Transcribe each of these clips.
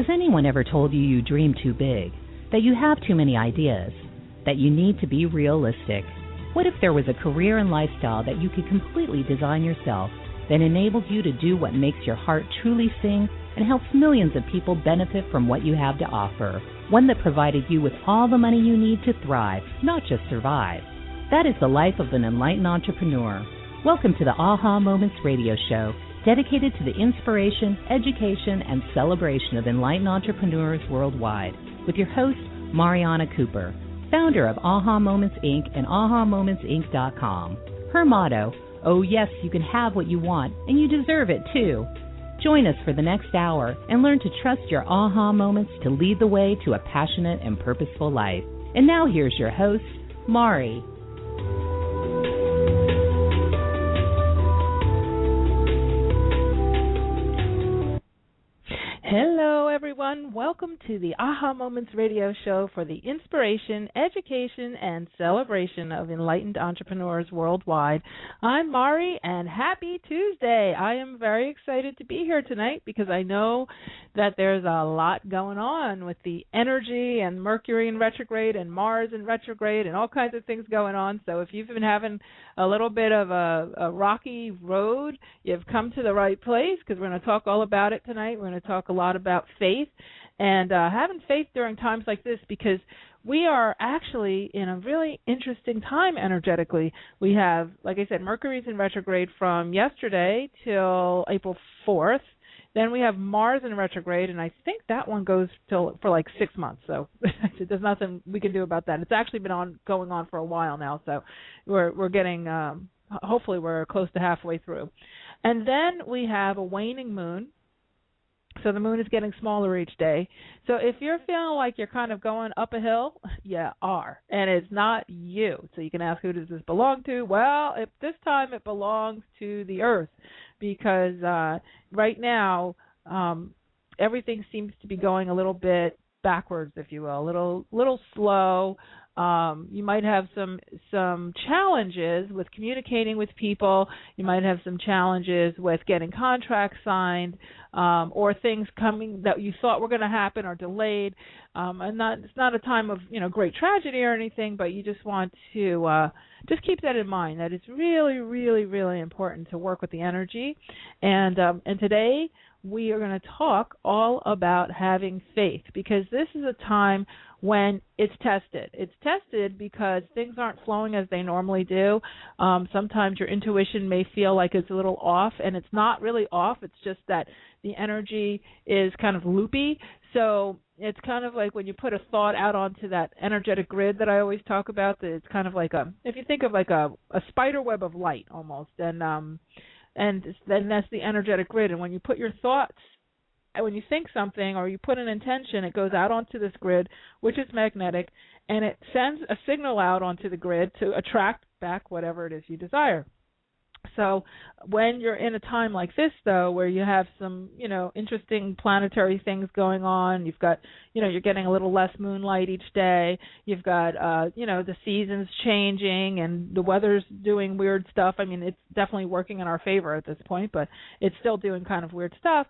Has anyone ever told you you dream too big, that you have too many ideas, that you need to be realistic? What if there was a career and lifestyle that you could completely design yourself that enables you to do what makes your heart truly sing and helps millions of people benefit from what you have to offer? One that provided you with all the money you need to thrive, not just survive. That is the life of an enlightened entrepreneur. Welcome to the Aha Moments radio show, dedicated to the inspiration, education, and celebration of enlightened entrepreneurs worldwide, with your host, Mariana Cooper, founder of Aha Moments Inc. and AhaMomentsInc.com. Her motto, oh yes, you can have what you want, and you deserve it too. Join us for the next hour and learn to trust your aha moments to lead the way to a passionate and purposeful life. And now here's your host, Mari. Hello, everyone. Welcome to the Aha Moments radio show for the inspiration, education, and celebration of enlightened entrepreneurs worldwide. I'm Mari, and happy Tuesday. I am very excited to be here tonight because I know that there's a lot going on with the energy and Mercury in retrograde and Mars in retrograde and all kinds of things going on. So if you've been having a little bit of a rocky road, you've come to the right place because we're going to talk all about it tonight. We're going to talk a lot about faith and having faith during times like this, because we are actually in a really interesting time energetically. We have, like I said, Mercury's in retrograde from yesterday till April 4th. Then we have Mars in retrograde, and I think that one goes for like 6 months. So there's nothing we can do about that. It's actually been going on for a while now. So we're getting hopefully we're close to halfway through. And then we have a waning moon. So the moon is getting smaller each day. So if you're feeling like you're kind of going up a hill, you are. And it's not you. So you can ask, who does this belong to? Well, this time it belongs to the Earth, because right now everything seems to be going a little bit backwards, if you will, a little slow. You might have some challenges with communicating with people. You might have some challenges with getting contracts signed, or things coming that you thought were going to happen are delayed. And it's not a time of great tragedy or anything, but you just want to just keep that in mind. That it's really, really, really important to work with the energy. And today we are going to talk all about having faith, because this is a time when it's tested. It's tested because things aren't flowing as they normally do. Sometimes your intuition may feel like it's a little off, and it's not really off. It's just that the energy is kind of loopy. So it's kind of like when you put a thought out onto that energetic grid that I always talk about, that it's kind of like if you think of like a spider web of light almost, and then that's the energetic grid. And when you put your thoughts, when you think something or you put an intention, it goes out onto this grid, which is magnetic, and it sends a signal out onto the grid to attract back whatever it is you desire. So when you're in a time like this, though, where you have some, interesting planetary things going on, you've got, you're getting a little less moonlight each day, you've got, the seasons changing and the weather's doing weird stuff. I mean, it's definitely working in our favor at this point, but it's still doing kind of weird stuff.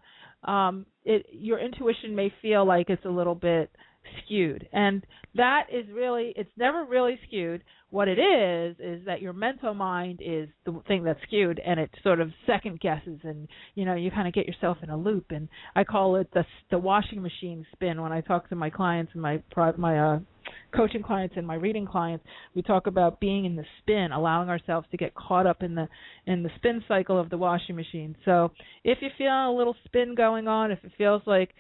Your intuition may feel like it's a little bit skewed, and that is really, it's never really skewed. What it is that your mental mind is the thing that's skewed, and it sort of second guesses, and you kind of get yourself in a loop. And I call it the washing machine spin. When I talk to my clients and my coaching clients and my reading clients, we talk about being in the spin, allowing ourselves to get caught up in the spin cycle of the washing machine. So if you feel a little spin going on, if it feels like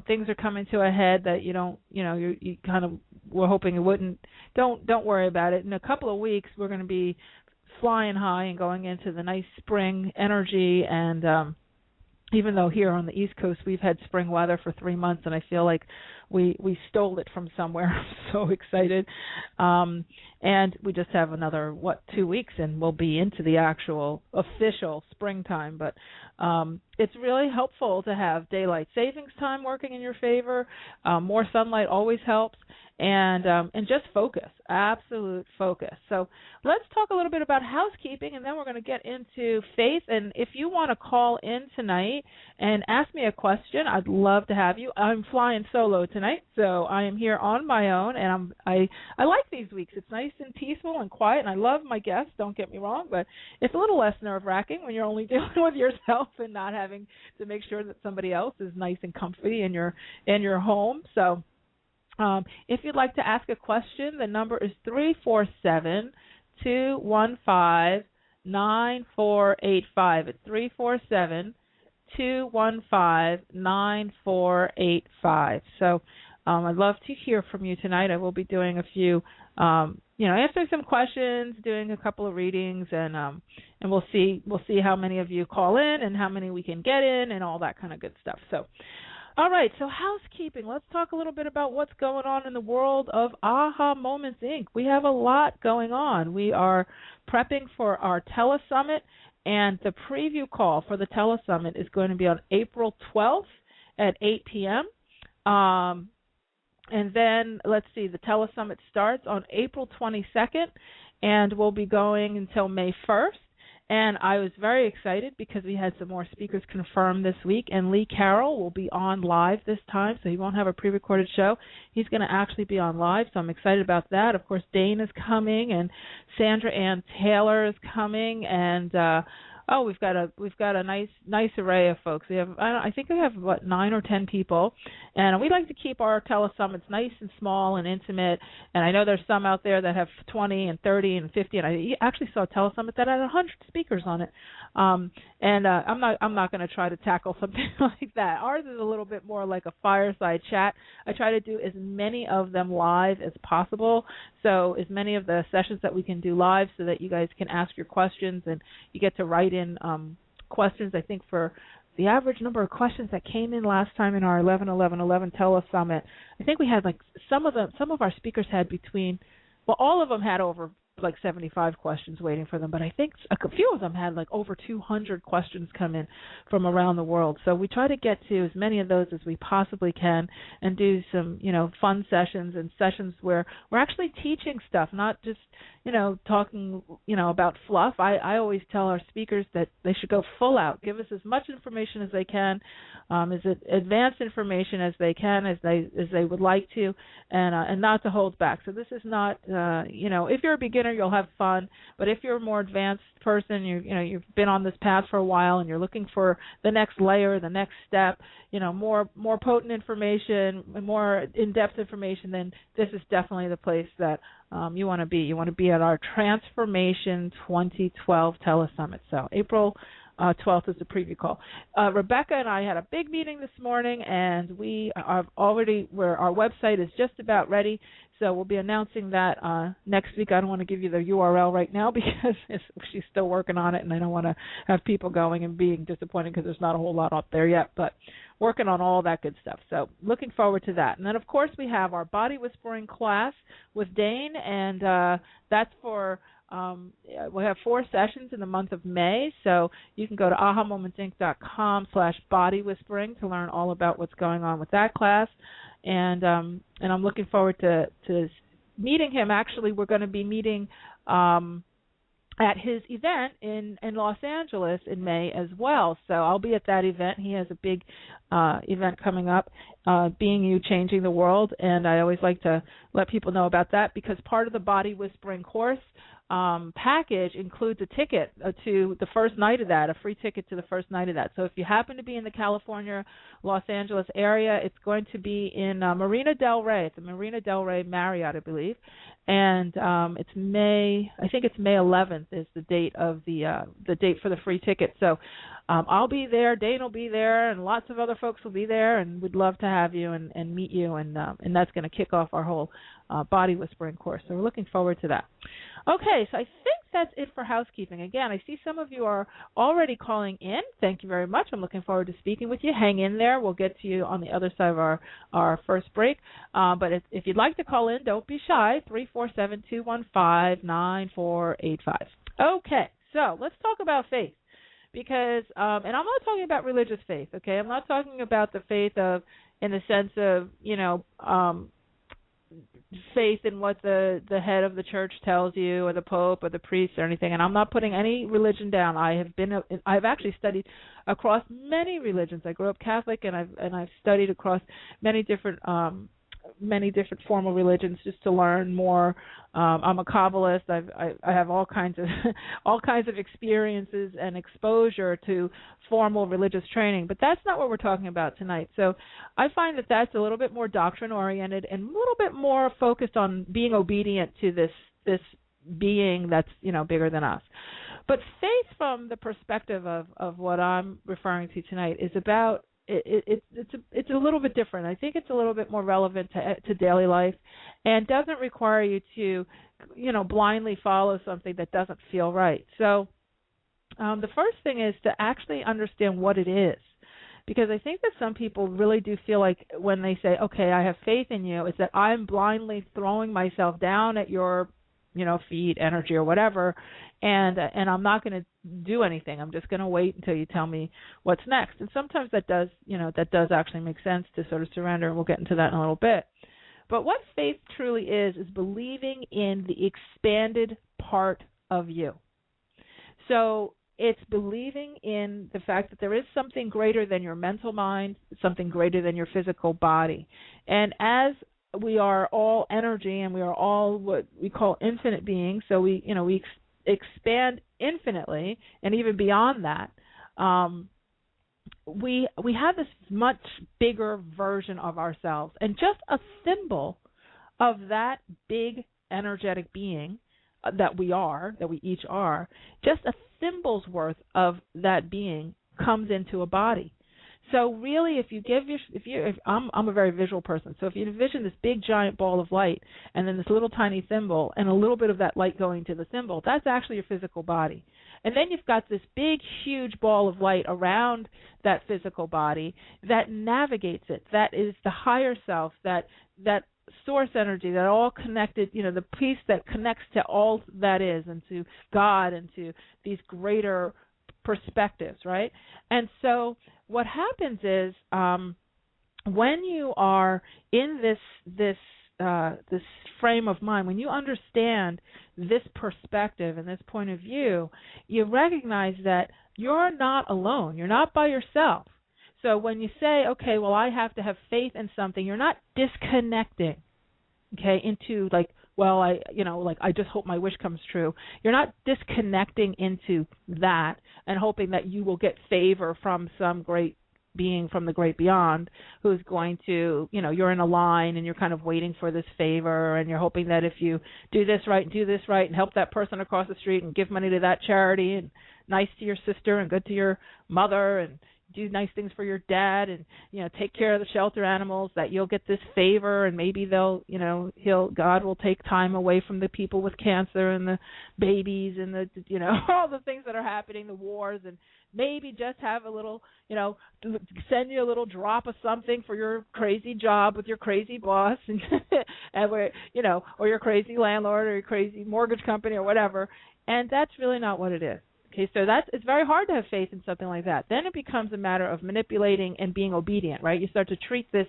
things are coming to a head that you kind of were hoping it wouldn't, don't worry about it. In a couple of weeks, we're going to be flying high and going into the nice spring energy. And even though here on the East Coast we've had spring weather for 3 months, and I feel like we stole it from somewhere. I'm so excited. And And we just have another, 2 weeks, and we'll be into the actual official springtime. But it's really helpful to have daylight savings time working in your favor. More sunlight always helps. And just focus, absolute focus. So let's talk a little bit about housekeeping, and then we're going to get into faith. And if you want to call in tonight and ask me a question, I'd love to have you. I'm flying solo tonight, so I am here on my own, and I like these weeks. It's nice and peaceful and quiet, and I love my guests, don't get me wrong, but it's a little less nerve-wracking when you're only dealing with yourself and not having to make sure that somebody else is nice and comfy in your home. So if you'd like to ask a question, the number is 347-215-9485. It's 347-215-9485. So I'd love to hear from you tonight. I will be doing a few, answering some questions, doing a couple of readings, and we'll see how many of you call in and how many we can get in and all that kind of good stuff. So. All right, so housekeeping. Let's talk a little bit about what's going on in the world of Aha Moments, Inc. We have a lot going on. We are prepping for our Telesummit, and the preview call for the Telesummit is going to be on April 12th at 8 p.m. And then, let's see, the Telesummit starts on April 22nd, and we'll be going until May 1st. And I was very excited because we had some more speakers confirmed this week, and Lee Carroll will be on live this time, so he won't have a pre-recorded show. He's going to actually be on live, so I'm excited about that. Of course, Dane is coming, and Sandra Ann Taylor is coming, and we've got a nice array of folks. We have I think we have 9 or 10 people, and we like to keep our telesummits nice and small and intimate. And I know there's some out there that have 20 and 30 and 50, and I actually saw a telesummit that had 100 speakers on it. I'm not going to try to tackle something like that. Ours is a little bit more like a fireside chat. I try to do as many of them live as possible, so as many of the sessions that we can do live, so that you guys can ask your questions and you get to write in questions. I think for the average number of questions that came in last time in our 11-11-11 Telesummit, I think we had some of our speakers had all of them had over 75 questions waiting for them, but I think a few of them had over 200 questions come in from around the world. So we try to get to as many of those as we possibly can and do some, fun sessions and sessions where we're actually teaching stuff, not just, talking, about fluff. I always tell our speakers that they should go full out, give us as much information as they can, as advanced information as they can, as they would like to, and not to hold back. So this is not, if you're a beginner, you'll have fun, but if you're a more advanced person, you've been on this path for a while and you're looking for the next layer, the next step, more potent information, more in-depth information, then this is definitely the place that you want to be. You want to be at our Transformation 2012 Telesummit. So April 12th is the preview call. Rebecca and I had a big meeting this morning, and we are already where our website is just about ready. So we'll be announcing that next week. I don't want to give you the URL right now because she's still working on it, and I don't want to have people going and being disappointed because there's not a whole lot up there yet, but working on all that good stuff. So looking forward to that. And then, of course, we have our Body Whispering class with Dane, and that's for we have 4 sessions in the month of May, so you can go to ahamomentsinc.com/body whispering to learn all about what's going on with that class. And I'm looking forward to meeting him. Actually, we're going to be meeting at his event in Los Angeles in May as well. So I'll be at that event. He has a big event coming up, Being You, Changing the World, and I always like to let people know about that because part of the Body Whispering course package includes a ticket to the first night of that, a free ticket to the first night of that. So if you happen to be in the California, Los Angeles area, it's going to be in Marina Del Rey. It's the Marina Del Rey Marriott, I believe. And it's May 11th is the date of the date for the free ticket. So I'll be there, Dane will be there, and lots of other folks will be there, and we'd love to have you and meet you, and that's going to kick off our whole Body Whispering course. So we're looking forward to that. Okay, so I think that's it for housekeeping. Again, I see some of you are already calling in. Thank you very much. I'm looking forward to speaking with you. Hang in there. We'll get to you on the other side of our first break. But if you'd like to call in, don't be shy. 347-215-9485. Okay, so let's talk about faith. Because, and I'm not talking about religious faith, okay? I'm not talking about the faith of, in the sense of, faith in what the head of the church tells you, or the pope, or the priest, or anything. And I'm not putting any religion down. I've actually studied across many religions. I grew up Catholic, and I've studied across many different formal religions just to learn more. I'm a Kabbalist. I have all kinds of experiences and exposure to formal religious training, but that's not what we're talking about tonight. So I find that that's a little bit more doctrine oriented and a little bit more focused on being obedient to this being that's bigger than us. But faith, from the perspective of what I'm referring to tonight, is about it's a little bit different. I think it's a little bit more relevant to daily life, and doesn't require you to, blindly follow something that doesn't feel right. So the first thing is to actually understand what it is, because I think that some people really do feel like when they say, "Okay, I have faith in you," it's that I'm blindly throwing myself down at your feet, energy, or whatever, and I'm not going to do anything. I'm just going to wait until you tell me what's next. And sometimes that does actually make sense, to sort of surrender, and we'll get into that in a little bit. But what faith truly is believing in the expanded part of you. So it's believing in the fact that there is something greater than your mental mind, something greater than your physical body. And as we are all energy, and we are all what we call infinite beings, so we expand infinitely, and even beyond that, we have this much bigger version of ourselves, and just a symbol of that big energetic being that we each are, just a symbol's worth of that being comes into a body. So really, I'm a very visual person. So if you envision this big giant ball of light, and then this little tiny thimble, and a little bit of that light going to the thimble, that's actually your physical body. And then you've got this big, huge ball of light around that physical body that navigates it. That is the higher self, that source energy, that all connected, the piece that connects to all that is, and to God, and to these greater perspectives, right? And so what happens is, when you are in this frame of mind, when you understand this perspective and this point of view, you recognize that you're not alone. You're not by yourself. So when you say, okay, well, I have to have faith in something, you're not disconnecting, okay, into I just hope my wish comes true. You're not disconnecting into that and hoping that you will get favor from some great being from the great beyond who's going to, you're in a line and you're kind of waiting for this favor, and you're hoping that if you do this right and help that person across the street and give money to that charity and nice to your sister and good to your mother and do nice things for your dad and, take care of the shelter animals, that you'll get this favor, and maybe God will take time away from the people with cancer and the babies and the, all the things that are happening, the wars, and maybe just have a little, send you a little drop of something for your crazy job with your crazy boss and, or your crazy landlord or your crazy mortgage company or whatever. And that's really not what it is. Okay, so it's very hard to have faith in something like that. Then it becomes a matter of manipulating and being obedient, right? You start to treat this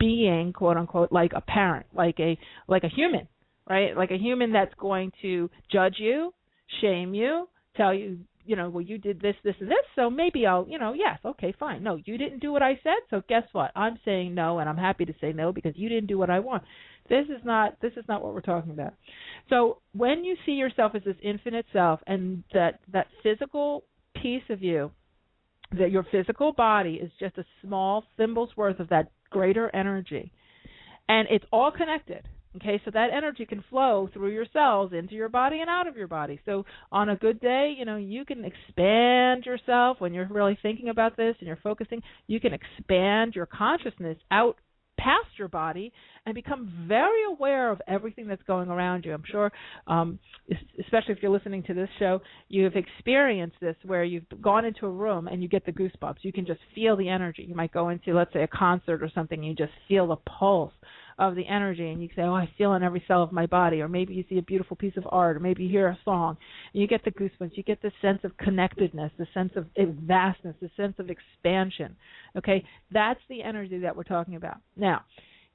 being, quote unquote, like a parent, like a human, right? Like a human that's going to judge you, shame you, tell you, well, you did this, this, and this, so maybe I'll, yes, okay, fine. No, you didn't do what I said, so guess what? I'm saying no, and I'm happy to say no because you didn't do what I want. This is not what we're talking about. So when you see yourself as this infinite self, and that physical piece of you, that your physical body is just a small thimble's worth of that greater energy, and it's all connected. Okay, so that energy can flow through your cells into your body and out of your body. So on a good day, you can expand yourself when you're really thinking about this and you're focusing. You can expand your consciousness out past your body and become very aware of everything that's going around you. I'm sure, especially if you're listening to this show, you've experienced this where you've gone into a room and you get the goosebumps. You can just feel the energy. You might go into, let's say, a concert or something, and you just feel the pulse of the energy, and you say, oh, I feel in every cell of my body. Or maybe you see a beautiful piece of art, or maybe you hear a song, and you get the goosebumps. You get the sense of connectedness, the sense of vastness, the sense of expansion. Okay, that's the energy that we're talking about. Now,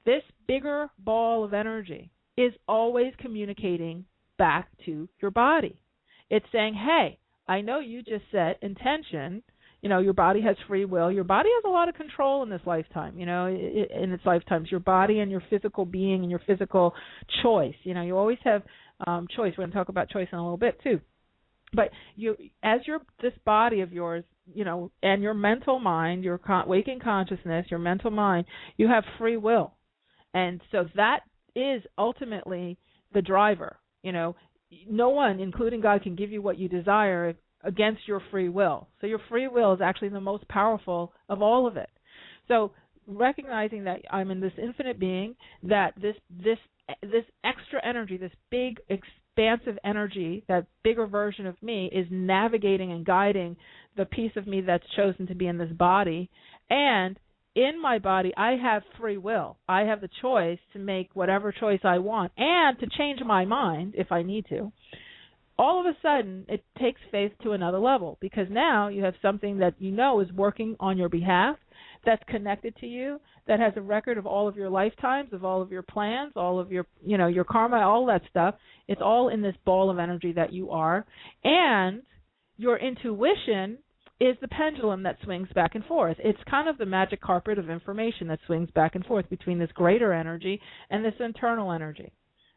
this bigger ball of energy is always communicating back to your body. It's saying, hey, I know you just set intention. You know, your body has free will. Your body has a lot of control in this lifetime, you know, in its lifetimes. Your body and your physical being and your physical choice. You know, you always have choice. We're going to talk about choice in a little bit, too. But this body of yours, you know, and your mental mind, your waking consciousness, your mental mind, you have free will. And so that is ultimately the driver. You know, no one, including God, can give you what you desire against your free will. So your free will is actually the most powerful of all of it. So recognizing that I'm in this infinite being, that this extra energy, this big expansive energy, that bigger version of me is navigating and guiding the piece of me that's chosen to be in this body. And in my body, I have free will. I have the choice to make whatever choice I want and to change my mind if I need to. All of a sudden, it takes faith to another level, because now you have something that you know is working on your behalf, that's connected to you, that has a record of all of your lifetimes, of all of your plans, all of your, you know, your karma, all that stuff. It's all in this ball of energy that you are. And your intuition is the pendulum that swings back and forth. It's kind of the magic carpet of information that swings back and forth between this greater energy and this internal energy.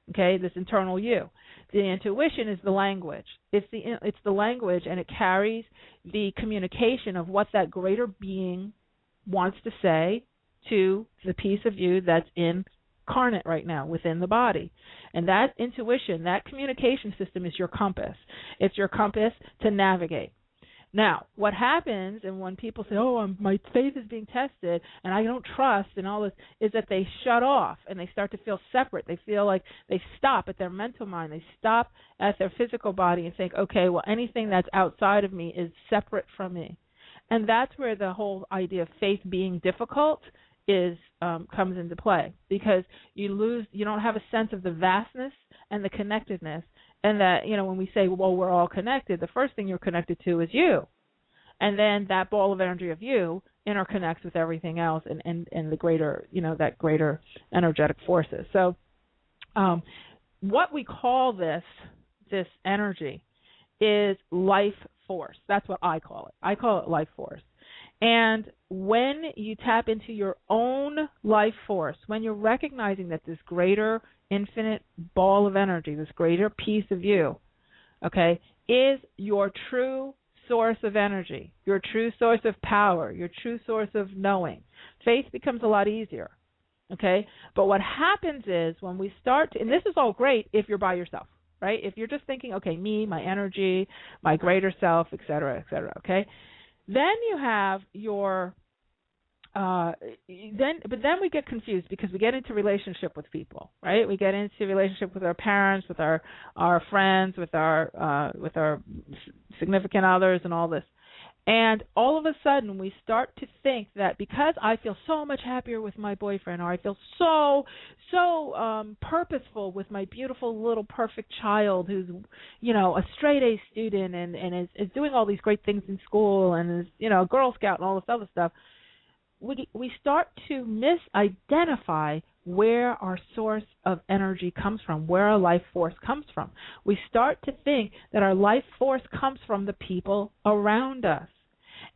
Okay, this internal you. The intuition is the language. It's the language, and it carries the communication of what that greater being wants to say to the piece of you that's incarnate right now within the body. And that intuition, that communication system is your compass. It's your compass to navigate. Now, what happens, and when people say, oh, my faith is being tested and I don't trust and all this, is that they shut off and they start to feel separate. They feel like they stop at their mental mind. They stop at their physical body and think, okay, well, anything that's outside of me is separate from me. And that's where the whole idea of faith being difficult comes into play, because you don't have a sense of the vastness and the connectedness. And that, you know, when we say, well, we're all connected, the first thing you're connected to is you. And then that ball of energy of you interconnects with everything else and the greater, you know, that greater energetic forces. So what we call this energy is life force. That's what I call it. I call it life force. And when you tap into your own life force, when you're recognizing that this greater infinite ball of energy, this greater piece of you, okay, is your true source of energy, your true source of power, your true source of knowing, faith becomes a lot easier, okay? But what happens is when we start to, and this is all great if you're by yourself, right? If you're just thinking, okay, me, my energy, my greater self, et cetera, okay? Then you have your then we get confused because we get into relationship with people, right? We get into relationship with our parents, with our friends, with our significant others, and all this. And all of a sudden, we start to think that because I feel so much happier with my boyfriend, or I feel so purposeful with my beautiful little perfect child who's, you know, a straight A student and is doing all these great things in school and is, you know, a Girl Scout and all this other stuff, we start to misidentify where our source of energy comes from, where our life force comes from. We start to think that our life force comes from the people around us.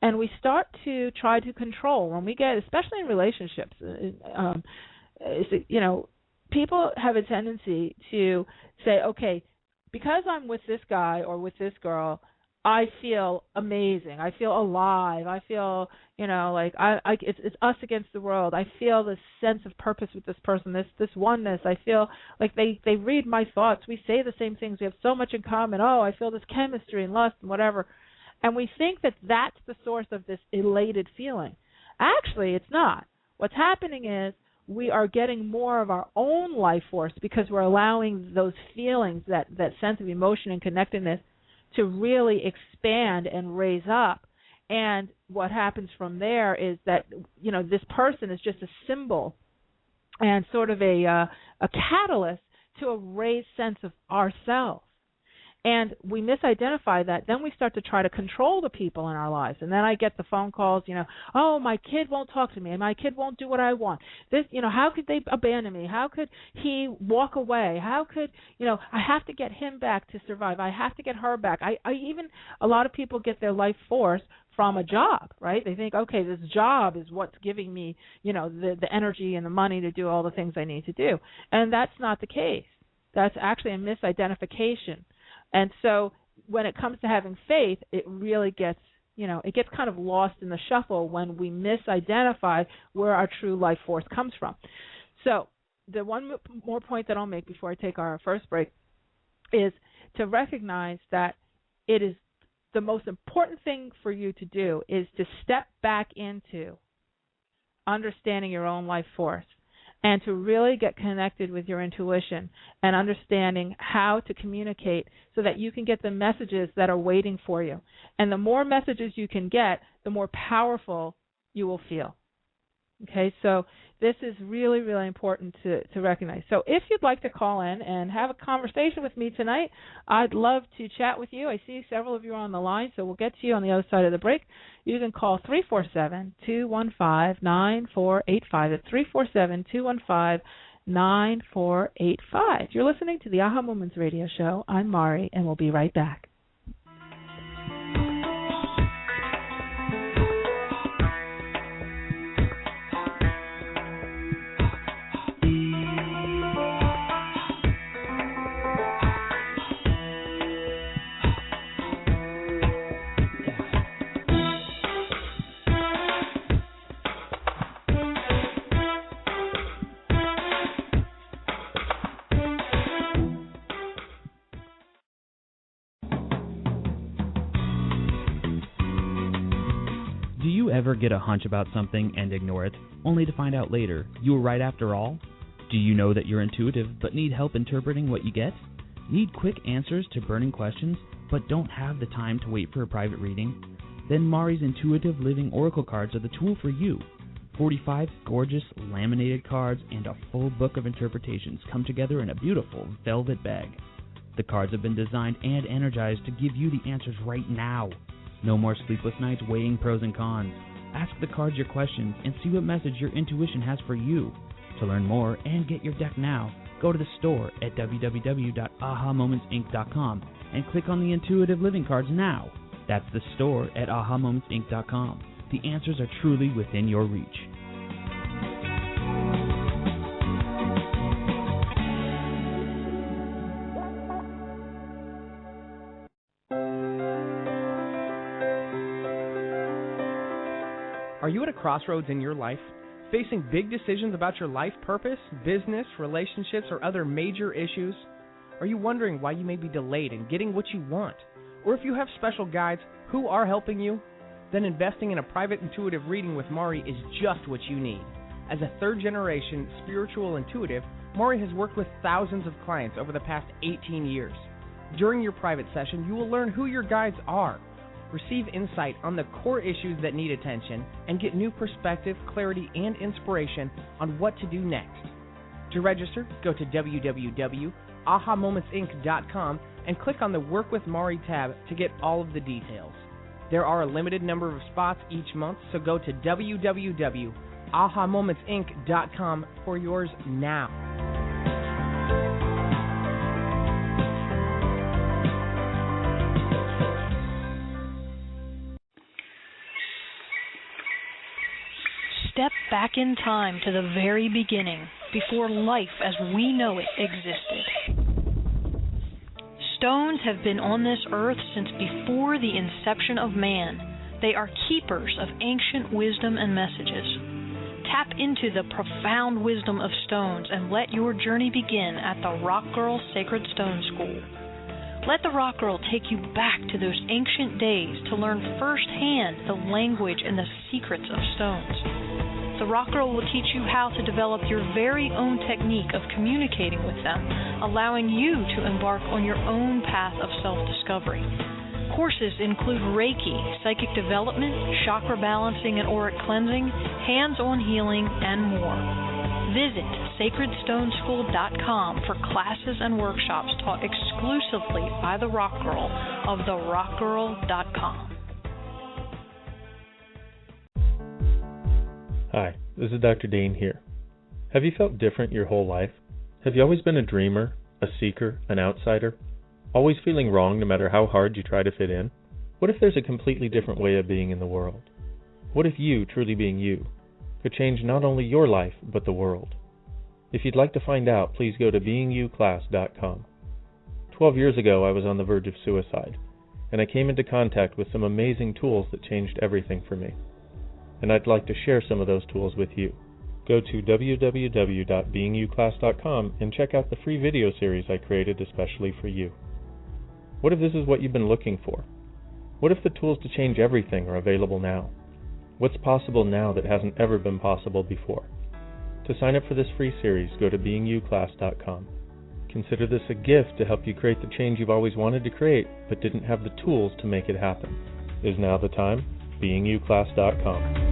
And we start to try to control when we get, especially in relationships, you know, people have a tendency to say, okay, because I'm with this guy or with this girl, I feel amazing. I feel alive. I feel, you know, like it's us against the world. I feel this sense of purpose with this person, this oneness. I feel like they read my thoughts. We say the same things. We have so much in common. Oh, I feel this chemistry and lust and whatever. And we think that that's the source of this elated feeling. Actually, it's not. What's happening is we are getting more of our own life force because we're allowing those feelings, that sense of emotion and connectedness, to really expand and raise up. And what happens from there is that, this person is just a symbol and sort of a catalyst to a raised sense of ourselves. And we misidentify that. Then we start to try to control the people in our lives. And then I get the phone calls, oh, my kid won't talk to me, and my kid won't do what I want. This, how could they abandon me? How could he walk away? How could, I have to get him back to survive. I have to get her back. A lot of people get their life force from a job, right? They think, okay, this job is what's giving me, the energy and the money to do all the things I need to do. And that's not the case. That's actually a misidentification. And so when it comes to having faith, it really gets, it gets kind of lost in the shuffle when we misidentify where our true life force comes from. So the one more point that I'll make before I take our first break is to recognize that it is the most important thing for you to do is to step back into understanding your own life force, and to really get connected with your intuition and understanding how to communicate so that you can get the messages that are waiting for you. And the more messages you can get, the more powerful you will feel. Okay, so this is really, really important to recognize. So if you'd like to call in and have a conversation with me tonight, I'd love to chat with you. I see several of you are on the line, so we'll get to you on the other side of the break. You can call 347-215-9485. It's 347-215-9485. You're listening to the Aha Moments Radio Show. I'm Mari, and we'll be right back. Ever get a hunch about something and ignore it, only to find out later you were right after all? Do you know that you're intuitive but need help interpreting what you get? Need quick answers to burning questions but don't have the time to wait for a private reading? Then Mari's Intuitive Living Oracle cards are the tool for you. 45 gorgeous laminated cards and a full book of interpretations come together in a beautiful velvet bag. The cards have been designed and energized to give you the answers right now. No more sleepless nights weighing pros and cons. Ask the cards your questions and see what message your intuition has for you. To learn more and get your deck now, go to the store at www.ahamomentsinc.com and click on the Intuitive Living cards now. That's the store at ahamomentsinc.com. The answers are truly within your reach. Are you at a crossroads in your life, facing big decisions about your life purpose, business, relationships, or other major issues? Are you wondering why you may be delayed in getting what you want? Or if you have special guides who are helping you? Then investing in a private intuitive reading with Mari is just what you need. As a third-generation spiritual intuitive, Mari has worked with thousands of clients over the past 18 years. During your private session, you will learn who your guides are, receive insight on the core issues that need attention, and get new perspective, clarity, and inspiration on what to do next. To register, go to www.ahamomentsinc.com and click on the Work with Mari tab to get all of the details. There are a limited number of spots each month, so go to www.ahamomentsinc.com for yours now. Step back in time to the very beginning, before life as we know it existed. Stones have been on this earth since before the inception of man. They are keepers of ancient wisdom and messages. Tap into the profound wisdom of stones and let your journey begin at the Rock Girl Sacred Stone School. Let the Rock Girl take you back to those ancient days to learn firsthand the language and the secrets of stones. The Rock Girl will teach you how to develop your very own technique of communicating with them, allowing you to embark on your own path of self-discovery. Courses include Reiki, psychic development, chakra balancing and auric cleansing, hands-on healing, and more. Visit sacredstoneschool.com for classes and workshops taught exclusively by The Rock Girl of therockgirl.com. Hi, this is Dr. Dane here. Have you felt different your whole life? Have you always been a dreamer, a seeker, an outsider? Always feeling wrong no matter how hard you try to fit in? What if there's a completely different way of being in the world? What if you, truly being you, could change not only your life, but the world? If you'd like to find out, please go to beingyouclass.com. 12 years ago, I was on the verge of suicide, and I came into contact with some amazing tools that changed everything for me. And I'd like to share some of those tools with you. Go to www.beingyouclass.com and check out the free video series I created especially for you. What if this is what you've been looking for? What if the tools to change everything are available now? What's possible now that hasn't ever been possible before? To sign up for this free series, go to beingyouclass.com. Consider this a gift to help you create the change you've always wanted to create, but didn't have the tools to make it happen. Is now the time? beingyouclass.com.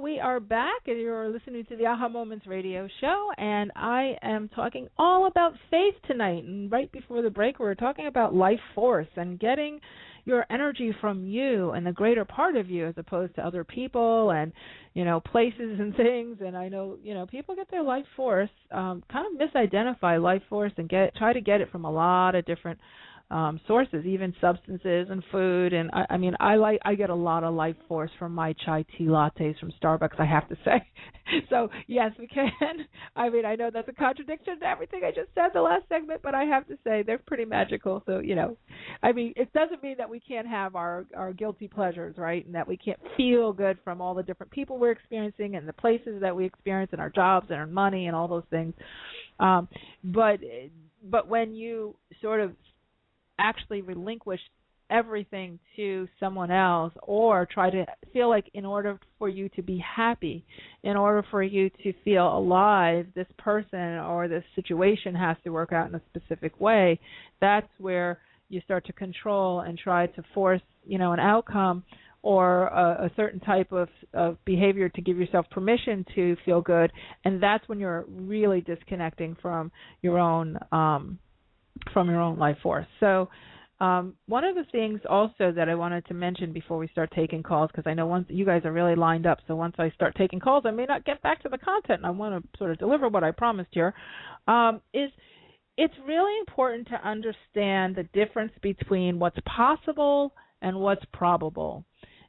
We are back, and you're listening to the Aha Moments radio show, and I am talking all about faith tonight. And right before the break, we were talking about life force and getting your energy from you and the greater part of you as opposed to other people and, places and things. And I know, people get their life force, kind of misidentify life force and try to get it from a lot of different sources, even substances and food. And I get a lot of life force from my chai tea lattes from Starbucks, I have to say. So yes, we can. I know that's a contradiction to everything I just said the last segment, but I have to say they're pretty magical. So it doesn't mean that we can't have our guilty pleasures, right? And that we can't feel good from all the different people we're experiencing and the places that we experience and our jobs and our money and all those things. But when you sort of actually relinquish everything to someone else, or try to feel like in order for you to be happy, in order for you to feel alive, this person or this situation has to work out in a specific way, that's where you start to control and try to force, an outcome or a certain type of behavior to give yourself permission to feel good, and that's when you're really disconnecting from your own life force. So one of the things also that I wanted to mention before we start taking calls, because I know once you guys are really lined up, so once I start taking calls, I may not get back to the content, and I want to sort of deliver what I promised here, is it's really important to understand the difference between what's possible and what's probable.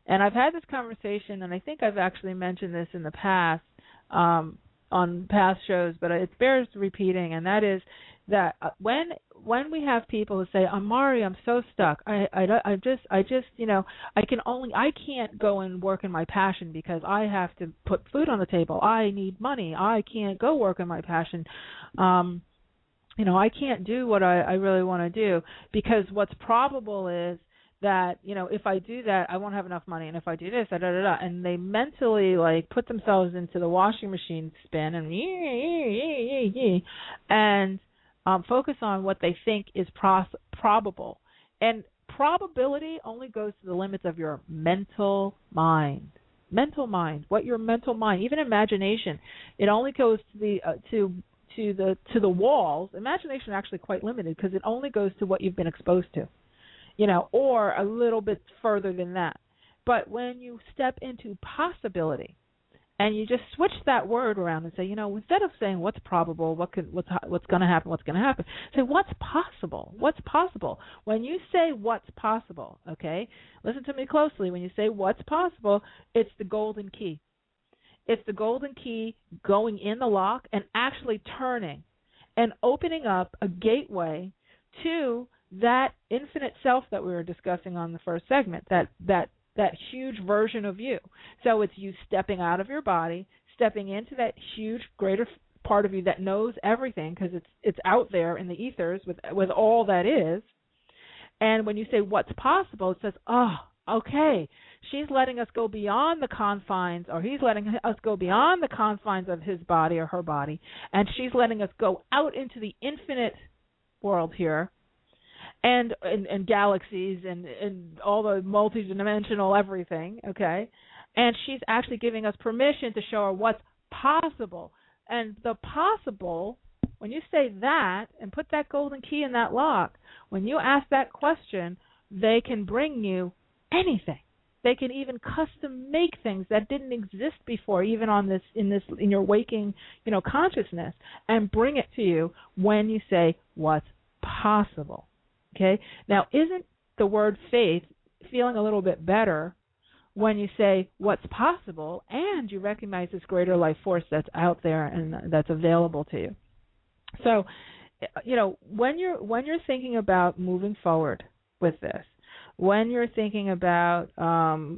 And I've had this conversation, and I think I've actually mentioned this in the past on past shows, but it bears repeating, and that is that when we have people who say, Mari, I'm so stuck. I can't go and work in my passion because I have to put food on the table. I need money. I can't go work in my passion. I can't do what I really want to do, because what's probable is that, if I do that, I won't have enough money, and if I do this, and they mentally put themselves into the washing machine spin and focus on what they think is probable. And probability only goes to the limits of your mental mind. Mental mind, what your mental mind, even imagination, it only goes to the walls. Imagination is actually quite limited because it only goes to what you've been exposed to, or a little bit further than that. But when you step into possibility, and you just switch that word around and say, instead of saying what's probable, what's going to happen, say what's possible. What's possible? When you say what's possible, okay, listen to me closely. When you say what's possible, it's the golden key. It's the golden key going in the lock and actually turning and opening up a gateway to that infinite self that we were discussing on the first segment, that that huge version of you. So it's you stepping out of your body, stepping into that huge, greater part of you that knows everything, because it's out there in the ethers with all that is. And when you say what's possible, it says, oh, okay, she's letting us go beyond the confines, or he's letting us go beyond the confines of his body or her body, and she's letting us go out into the infinite world here, and galaxies and all the multidimensional everything, okay? And she's actually giving us permission to show her what's possible. And the possible, when you say that and put that golden key in that lock, when you ask that question, they can bring you anything. They can even custom make things that didn't exist before, even in your waking, consciousness, and bring it to you when you say what's possible. Okay? Now, isn't the word faith feeling a little bit better when you say what's possible and you recognize this greater life force that's out there and that's available to you? So, when you're thinking about moving forward with this, when you're thinking about, how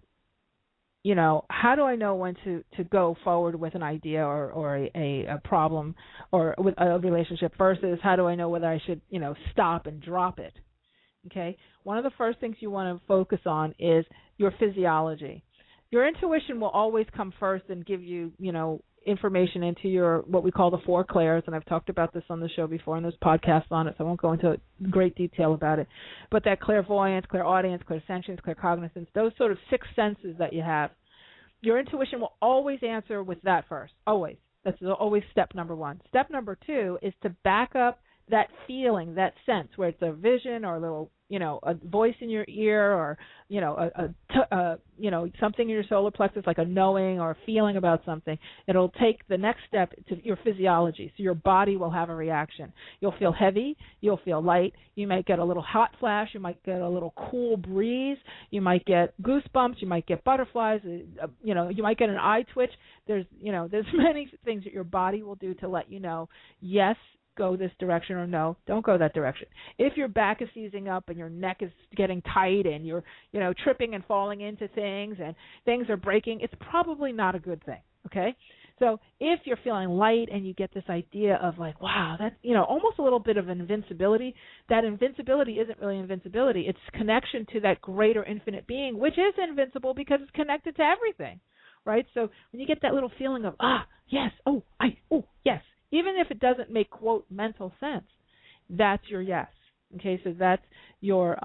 do I know when to go forward with an idea or a problem or with a relationship versus how do I know whether I should, stop and drop it? Okay? One of the first things you want to focus on is your physiology. Your intuition will always come first and give you, information into your what we call the four clairs, and I've talked about this on the show before, and there's podcasts on it, so I won't go into great detail about it. But that clairvoyance, clairaudience, clairsentience, claircognizance, those sort of six senses that you have, your intuition will always answer with that first, always. That's always step number one. Step number two is to back up that feeling, that sense, where it's a vision or a little, a voice in your ear or, something in your solar plexus, like a knowing or a feeling about something. It'll take the next step to your physiology. So your body will have a reaction. You'll feel heavy. You'll feel light. You might get a little hot flash. You might get a little cool breeze. You might get goosebumps. You might get butterflies. You might get an eye twitch. There's many things that your body will do to let you know, yes, go this direction, or no, don't go that direction. If your back is seizing up and your neck is getting tight and you're, tripping and falling into things and things are breaking, it's probably not a good thing, okay? So if you're feeling light and you get this idea of like, wow, that's, almost a little bit of invincibility, that invincibility isn't really invincibility. It's connection to that greater infinite being, which is invincible because it's connected to everything, right? So when you get that little feeling of, yes, yes, even if it doesn't make, quote, mental sense, that's your yes. Okay, so that's your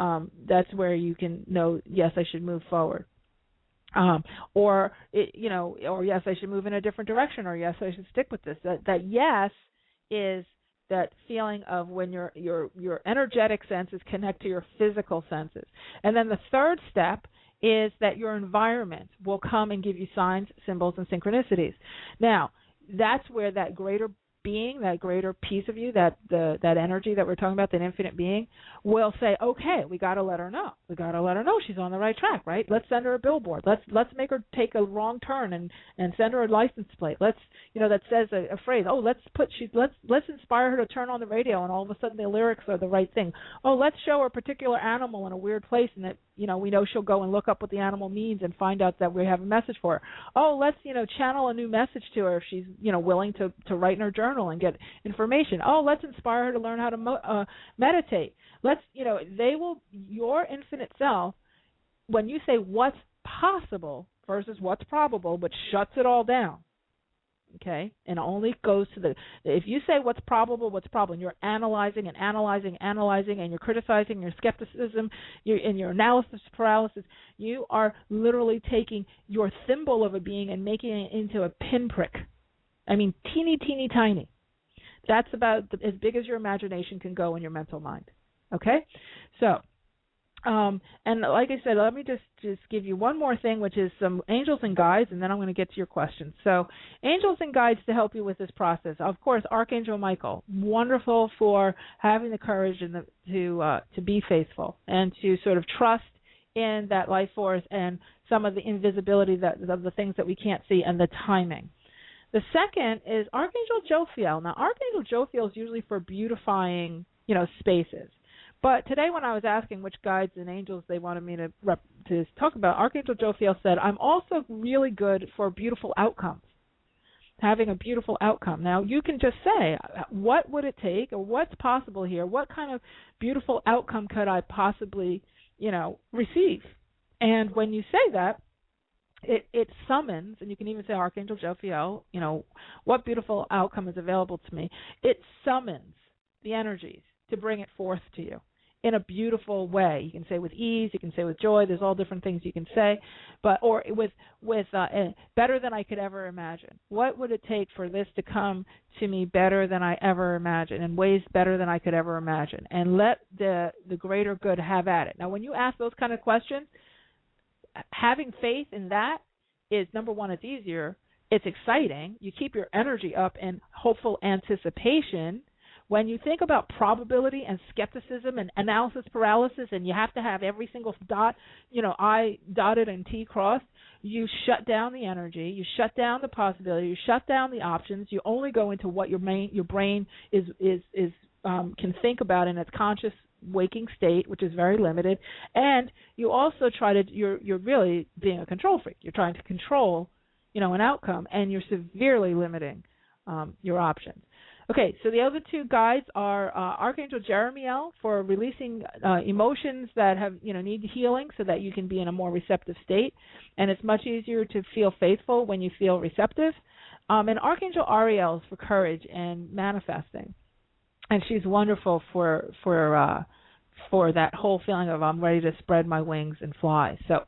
that's where you can know, yes, I should move forward, or yes, I should move in a different direction, or yes, I should stick with this. That yes is that feeling of when your energetic senses connect to your physical senses, and then the third step is that your environment will come and give you signs, symbols, and synchronicities. Now, that's where that greater being, that greater piece of you, that energy that we're talking about, that infinite being, will say, okay, we got to let her know. We got to let her know she's on the right track, right? Let's send her a billboard. Let's make her take a wrong turn and send her a license plate. Let's, that says a phrase. Oh, let's inspire her to turn on the radio, and all of a sudden the lyrics are the right thing. Oh, let's show her a particular animal in a weird place, and that we know she'll go and look up what the animal means and find out that we have a message for her. Oh, let's channel a new message to her if she's willing to write in her journal and get information. Oh, let's inspire her to learn how to meditate. Let's your infinite self, when you say what's possible versus what's probable, which shuts it all down. Okay, and only goes to if you say what's probable, and you're analyzing, and you're criticizing, your skepticism, in your analysis paralysis, you are literally taking your thimble of a being and making it into a pinprick. I mean, teeny, teeny, tiny. That's about as big as your imagination can go in your mental mind. Okay, so. And like I said, let me just give you one more thing, which is some angels and guides, and then I'm going to get to your questions. So angels and guides to help you with this process. Of course, Archangel Michael, wonderful for having the courage and to be faithful and to sort of trust in that life force and some of the invisibility of the things that we can't see and the timing. The second is Archangel Jophiel. Now, Archangel Jophiel is usually for beautifying, spaces. But today when I was asking which guides and angels they wanted me to talk about, Archangel Jophiel said, I'm also really good for beautiful outcomes, having a beautiful outcome. Now, you can just say, what would it take or what's possible here? What kind of beautiful outcome could I possibly, receive? And when you say that, it summons, and you can even say, Archangel Jophiel, what beautiful outcome is available to me? It summons the energies to bring it forth to you in a beautiful way. You can say with ease, you can say with joy. There's all different things you can say, or with better than I could ever imagine. What would it take for this to come to me better than I ever imagined, in ways better than I could ever imagine? And let the greater good have at it. Now, when you ask those kind of questions, having faith in that is, number one, it's easier. It's exciting. You keep your energy up in hopeful anticipation. When you think about probability and skepticism and analysis paralysis, and you have to have every single dot, I dotted and T crossed, you shut down the energy, you shut down the possibility, you shut down the options. You only go into what your brain can think about in its conscious waking state, which is very limited. And you also you're really being a control freak. You're trying to control, an outcome, and you're severely limiting your options. Okay, so the other two guides are Archangel Jeremiel for releasing emotions that have need healing, so that you can be in a more receptive state, and it's much easier to feel faithful when you feel receptive. And Archangel Ariel for courage and manifesting, and she's wonderful for that whole feeling of I'm ready to spread my wings and fly. So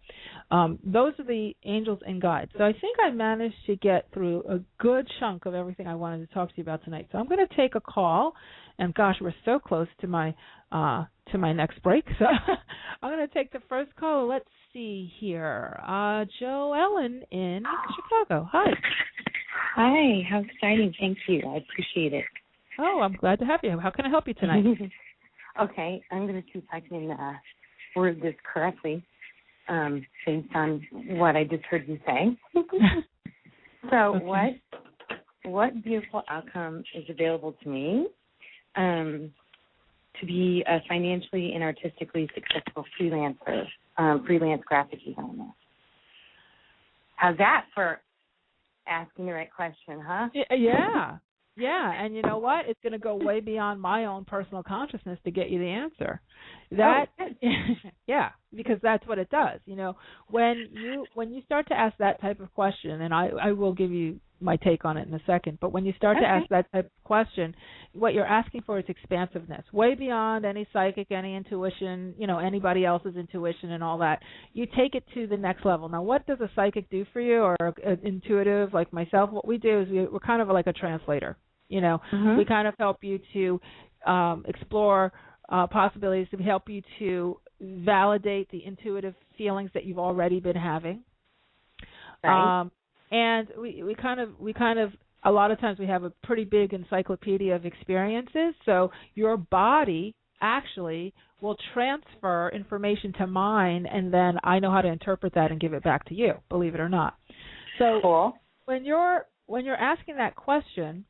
those are the angels and guides. So I think I managed to get through a good chunk of everything I wanted to talk to you about tonight. So I'm going to take a call, and gosh, we're so close to my next break. So I'm going to take the first call. Let's see here. Joellen in Chicago. Hi. Hi. How exciting. Thank you. I appreciate it. Oh, I'm glad to have you. How can I help you tonight? Okay, I'm going to see if I can word this correctly based on what I just heard you say. So okay. What beautiful outcome is available to me to be a financially and artistically successful freelancer, freelance graphic designer? How's that for asking the right question, huh? Yeah. Yeah, and you know what? It's going to go way beyond my own personal consciousness to get you the answer. Yeah, because that's what it does. When you start to ask that type of question, and I will give you my take on it in a second, but when you start to ask that type of question, what you're asking for is expansiveness, way beyond any psychic, any intuition, anybody else's intuition and all that. You take it to the next level. Now, what does a psychic do for you, or an intuitive like myself? What we do is we're kind of like a translator. We kind of help you to explore possibilities, to help you to validate the intuitive feelings that you've already been having. Right. And we kind of a lot of times we have a pretty big encyclopedia of experiences. So your body actually will transfer information to mine, and then I know how to interpret that and give it back to you, believe it or not. So cool. When you're asking that question,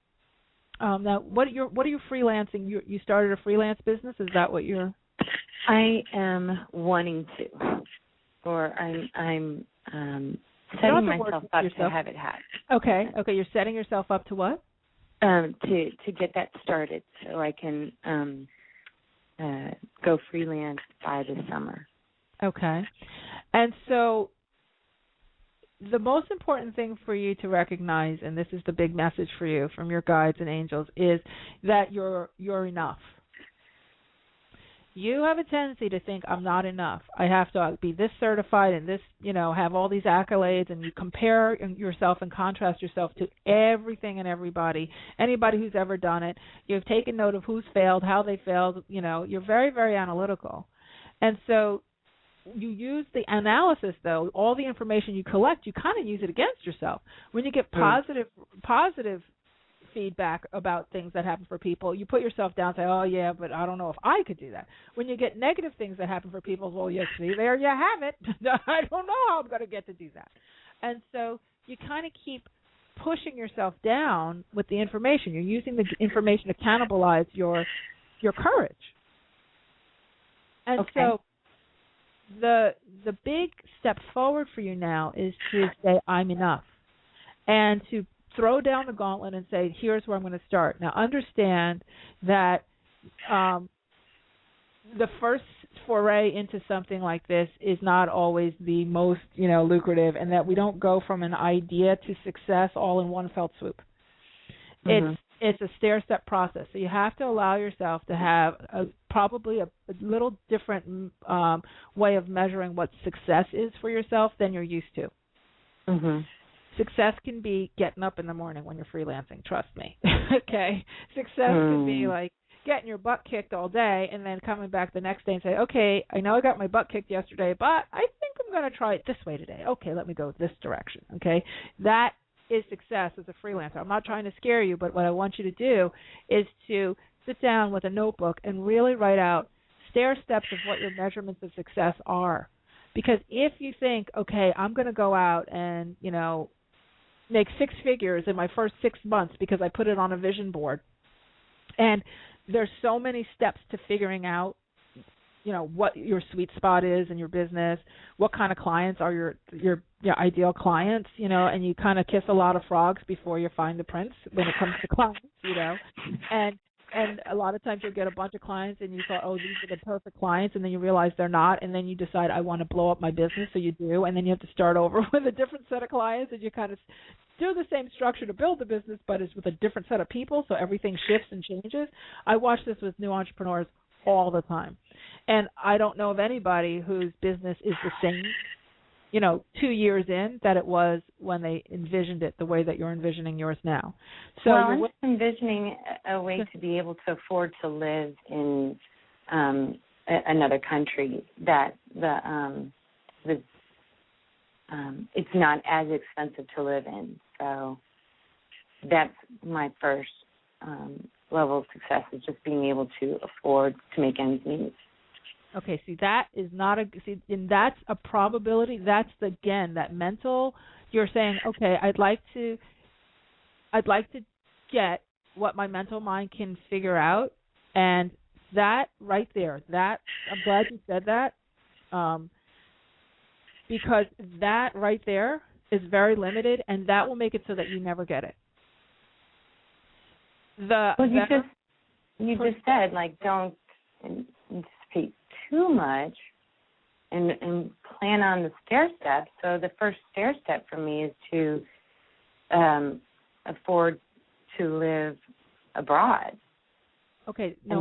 now what are you freelancing? You started a freelance business? Is that what you're? I am wanting to, or I'm setting myself up to have it hacked. Okay. You're setting yourself up to what? To get that started, so I can go freelance by the summer. Okay. And so the most important thing for you to recognize, and this is the big message for you from your guides and angels, is that you're enough. You have a tendency to think, I'm not enough. I have to be this certified and this, have all these accolades, and you compare yourself and contrast yourself to everything and everybody, anybody who's ever done it. You've taken note of who's failed, how they failed. You're very, very analytical. And so you use the analysis, though, all the information you collect, you kind of use it against yourself. When you get positive feedback about things that happen for people, you put yourself down and say, oh, yeah, but I don't know if I could do that. When you get negative things that happen for people, well, yes, see, there you have it. I don't know how I'm going to get to do that. And so you kind of keep pushing yourself down with the information. You're using the information to cannibalize your courage. And okay. so the big step forward for you now is to say, I'm enough, and to throw down the gauntlet and say, here's where I'm going to start. Now, understand that the first foray into something like this is not always the most, lucrative, and that we don't go from an idea to success all in one fell swoop. Mm-hmm. It's a stair-step process. So you have to allow yourself to have probably a little different way of measuring what success is for yourself than you're used to. Mm-hmm. Success can be getting up in the morning when you're freelancing, trust me. Okay? Success can be like getting your butt kicked all day and then coming back the next day and say, okay, I know I got my butt kicked yesterday, but I think I'm going to try it this way today. Okay, let me go this direction. Okay? That is success as a freelancer. I'm not trying to scare you, but what I want you to do is to sit down with a notebook and really write out stair steps of what your measurements of success are. Because if you think, okay, I'm going to go out and, make 6 figures in my first 6 months because I put it on a vision board, and there's so many steps to figuring out, what your sweet spot is in your business, what kind of clients are your ideal clients, and you kind of kiss a lot of frogs before you find the prince when it comes to clients, and a lot of times you'll get a bunch of clients and you thought, oh, these are the perfect clients, and then you realize they're not, and then you decide, I want to blow up my business, so you do, and then you have to start over with a different set of clients, and you kind of do the same structure to build the business, but it's with a different set of people, so everything shifts and changes. I watch this with new entrepreneurs all the time, and I don't know of anybody whose business is the same, 2 years in that it was when they envisioned it the way that you're envisioning yours now. So I'm just envisioning a way to be able to afford to live in another country that it's not as expensive to live in. So that's my first level of success, is just being able to afford to make ends meet. Okay, that is not and that's a probability. That's that mental. You're saying, okay, I'd like to get what my mental mind can figure out, and that right there. I'm glad you said that, because that right there is very limited, and that will make it so that you never get it. You just said, don't anticipate too much and plan on the stair steps. So the first stair step for me is to afford to live abroad. Okay. No,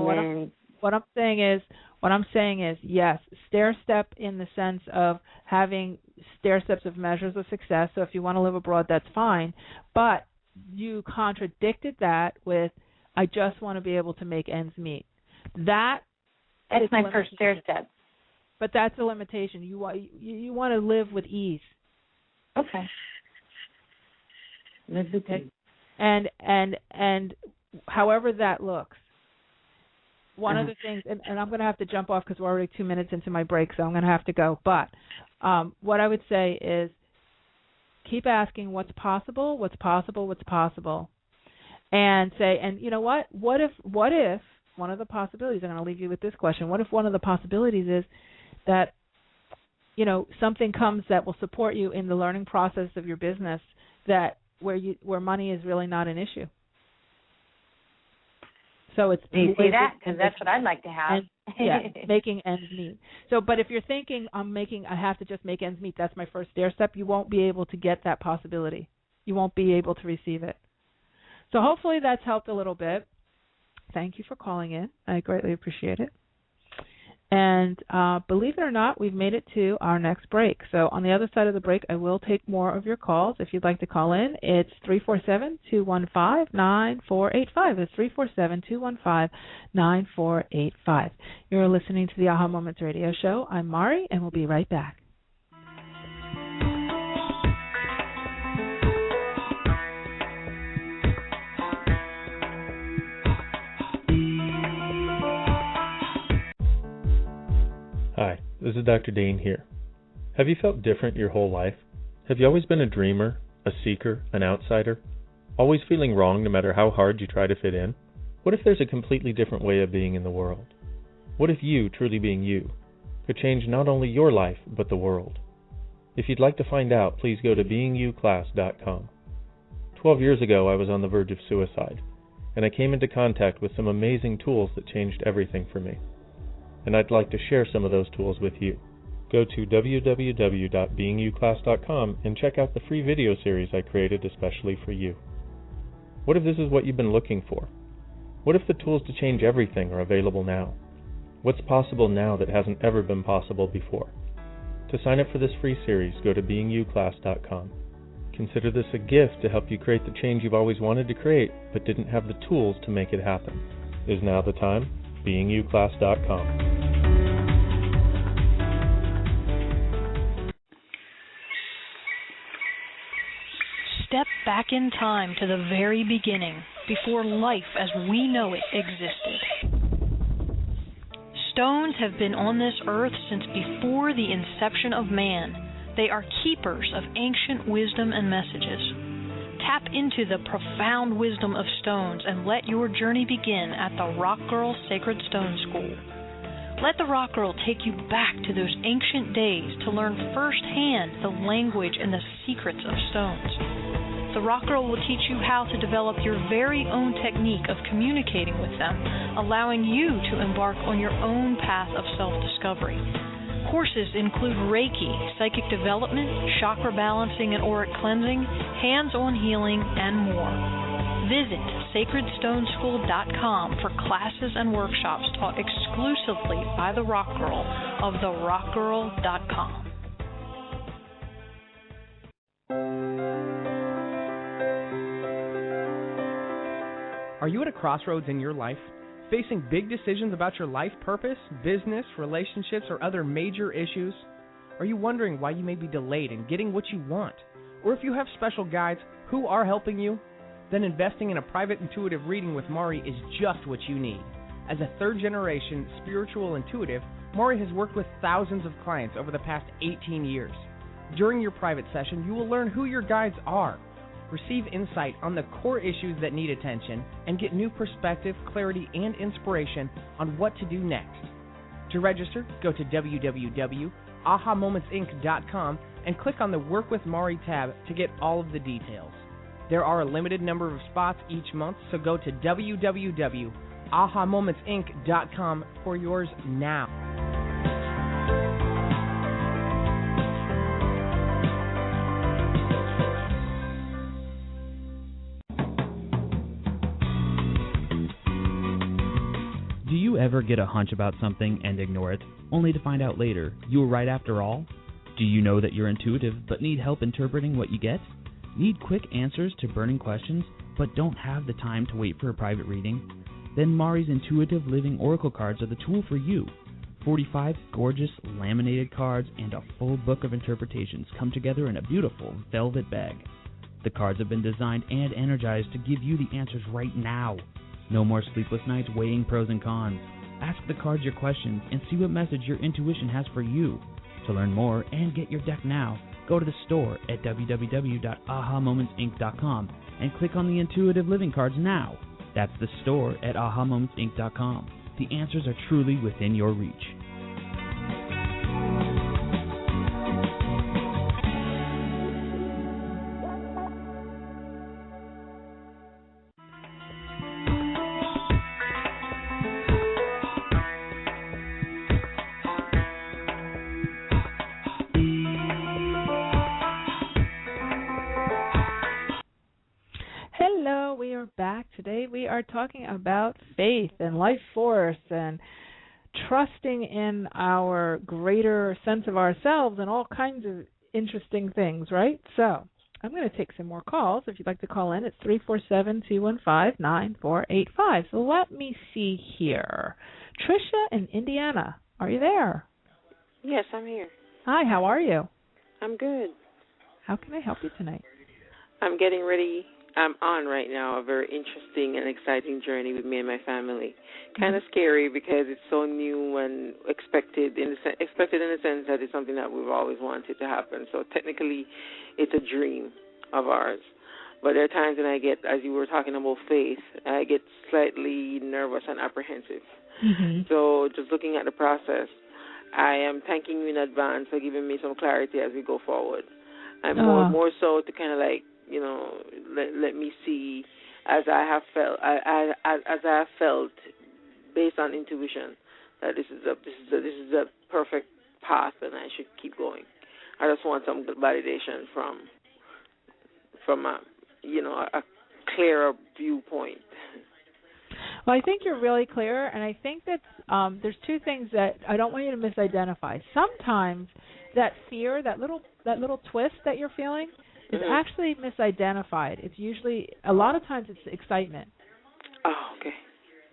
what I'm saying is yes, stair step in the sense of having stair steps of measures of success. So if you want to live abroad, that's fine. But you contradicted that with, I just want to be able to make ends meet. That's my first stair step. But that's a limitation. You want to live with ease. Okay. Live with ease. And however that looks. One of the things, and I'm going to have to jump off because we're already 2 minutes into my break, so I'm going to have to go. But what I would say is keep asking what's possible, and say, and you know what? What if one of the possibilities, I'm going to leave you with this question, what if one of the possibilities is that, something comes that will support you in the learning process of your business, that where money is really not an issue. So it's, do you see that? Because that's what I'd like to have. Making ends meet. So, but if you're thinking I have to just make ends meet, that's my first stair step, you won't be able to get that possibility. You won't be able to receive it. So hopefully that's helped a little bit. Thank you for calling in. I greatly appreciate it. And believe it or not, we've made it to our next break. So on the other side of the break, I will take more of your calls. If you'd like to call in, it's 347-215-9485. It's 347-215-9485. You're listening to the Aha Moments Radio Show. I'm Mari, and we'll be right back. Hi, this is Dr. Dane here. Have you felt different your whole life? Have you always been a dreamer, a seeker, an outsider? Always feeling wrong no matter how hard you try to fit in? What if there's a completely different way of being in the world? What if you, truly being you, could change not only your life, but the world? If you'd like to find out, please go to beingyouclass.com. 12 years ago, I was on the verge of suicide, and I came into contact with some amazing tools that changed everything for me. And I'd like to share some of those tools with you. Go to www.beingyouclass.com and check out the free video series I created especially for you. What if this is what you've been looking for? What if the tools to change everything are available now? What's possible now that hasn't ever been possible before? To sign up for this free series, go to beingyouclass.com. Consider this a gift to help you create the change you've always wanted to create, but didn't have the tools to make it happen. Is now the time? beingyouclass.com. Step back in time to the very beginning, before life as we know it existed. Stones have been on this earth since before the inception of man. They are keepers of ancient wisdom and messages. Tap into the profound wisdom of stones and let your journey begin at the Rock Girl Sacred Stone School. Let the Rock Girl take you back to those ancient days to learn firsthand the language and the secrets of stones. The Rock Girl will teach you how to develop your very own technique of communicating with them, allowing you to embark on your own path of self-discovery. Courses include Reiki, psychic development, chakra balancing and auric cleansing, hands-on healing, and more. Visit sacredstoneschool.com for classes and workshops taught exclusively by the Rock Girl of therockgirl.com. Are you at a crossroads in your life? Facing big decisions about your life purpose, business, relationships, or other major issues? Are you wondering why you may be delayed in getting what you want? Or if you have special guides who are helping you? Then investing in a private intuitive reading with Mari is just what you need. As a third-generation spiritual intuitive, Mari has worked with thousands of clients over the past 18 years. During your private session, you will learn who your guides are, receive insight on the core issues that need attention, and get new perspective, clarity, and inspiration on what to do next. To register, go to www.ahamomentsinc.com and click on the Work with Mari tab to get all of the details. There are a limited number of spots each month, so go to www.ahamomentsinc.com for yours now. Do you ever get a hunch about something and ignore it, only to find out later you were right after all? Do you know that you're intuitive but need help interpreting what you get? Need quick answers to burning questions but don't have the time to wait for a private reading? Then Mari's Intuitive Living Oracle cards are the tool for you. 45 gorgeous laminated cards and a full book of interpretations come together in a beautiful velvet bag. The cards have been designed and energized to give you the answers right now. No more sleepless nights weighing pros and cons. Ask the cards your questions and see what message your intuition has for you. To learn more and get your deck now, go to the store at www.ahamomentsinc.com and click on the Intuitive Living cards now. That's the store at ahamomentsinc.com. The answers are truly within your reach. Today we are talking about faith and life force and trusting in our greater sense of ourselves and all kinds of interesting things, right? So I'm going to take some more calls. If you'd like to call in, it's 347-215-9485. So let me see here. Tricia in Indiana, are you there? Yes, I'm here. Hi, how are you? I'm good. How can I help you tonight? I'm getting ready. I'm on right now a very interesting and exciting journey with me and my family. Kind of scary because it's so new and expected in the sense that it's something that we've always wanted to happen. So technically, it's a dream of ours. But there are times when I get, as you were talking about faith, I get slightly nervous and apprehensive Mm-hmm. So just looking at the process, I am thanking you in advance for giving me some clarity as we go forward. And more so to kind of like, let me see as I have felt, as I have felt based on intuition that this is a perfect path and I should keep going. I just want some good validation from a clearer viewpoint. Well, I think you're really clear, and I think that there's two things that I don't want you to misidentify. Sometimes that fear, that little twist that you're feeling, is actually misidentified. It's usually, a lot of times, it's excitement. Oh, okay.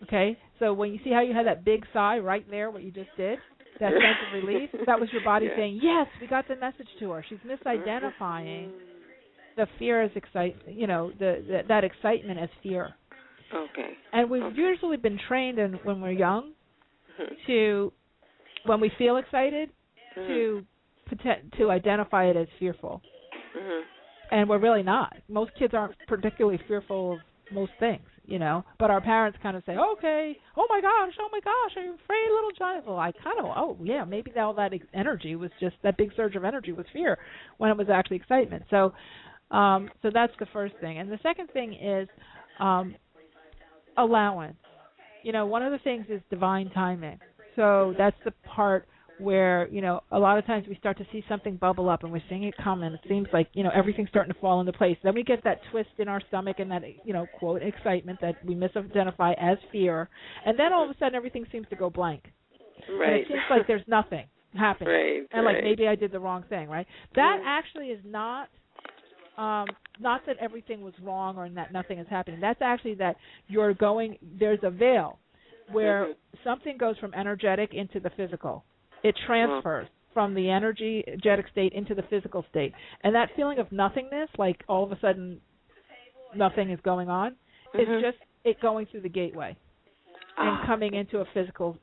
Okay, so when you see how you had that big sigh right there, what you just did, that sense of relief, that was your body saying, yes, we got the message to her. She's misidentifying the fear as excitement, that excitement as fear. Okay. And we've usually been trained when we're young to, when we feel excited, to identify it as fearful. And we're really not. Most kids aren't particularly fearful of most things, but our parents kind of say, okay, oh my gosh, are you afraid, little giant? Well, I kind of, maybe all that energy was just, that big surge of energy was fear when it was actually excitement. So that's the first thing. And the second thing is allowance. One of the things is divine timing. So that's the part where, a lot of times we start to see something bubble up and we're seeing it come and it seems like, everything's starting to fall into place. Then we get that twist in our stomach and that, quote, excitement that we misidentify as fear. And then all of a sudden everything seems to go blank. Right. And it seems like there's nothing happening. Right. And like maybe I did the wrong thing, right? That actually is not that everything was wrong or that nothing is happening. That's actually that there's a veil where something goes from energetic into the physical. It transfers from the energetic state into the physical state. And that feeling of nothingness, like all of a sudden nothing is going on, is just it going through the gateway and coming into a physical,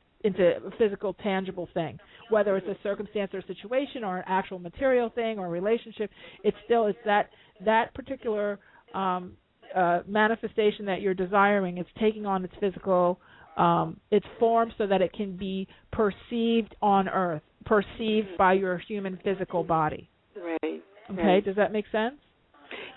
tangible thing. Whether it's a circumstance or a situation or an actual material thing or a relationship, it's that particular manifestation that you're desiring. It's taking on its physical its form so that it can be perceived on Earth, perceived by your human physical body. Right. Okay, right. Does that make sense?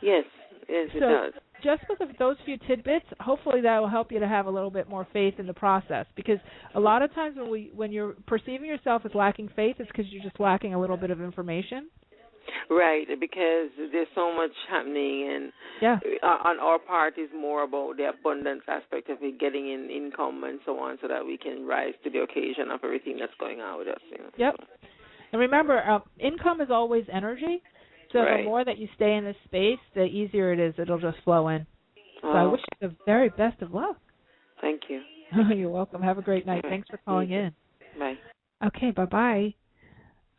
Yes, it does. Just with those few tidbits, hopefully that will help you to have a little bit more faith in the process. Because a lot of times when you're perceiving yourself as lacking faith, it's because you're just lacking a little bit of information. Right, because there's so much happening, and on our part is more about the abundance aspect of it, getting in income and so on, so that we can rise to the occasion of everything that's going on with us. Yep. And remember, income is always energy, so the more that you stay in this space, the easier it is. It'll just flow in. So I wish you the very best of luck. Thank you. You're welcome. Have a great night. Thanks for calling in. Bye. Okay, bye-bye.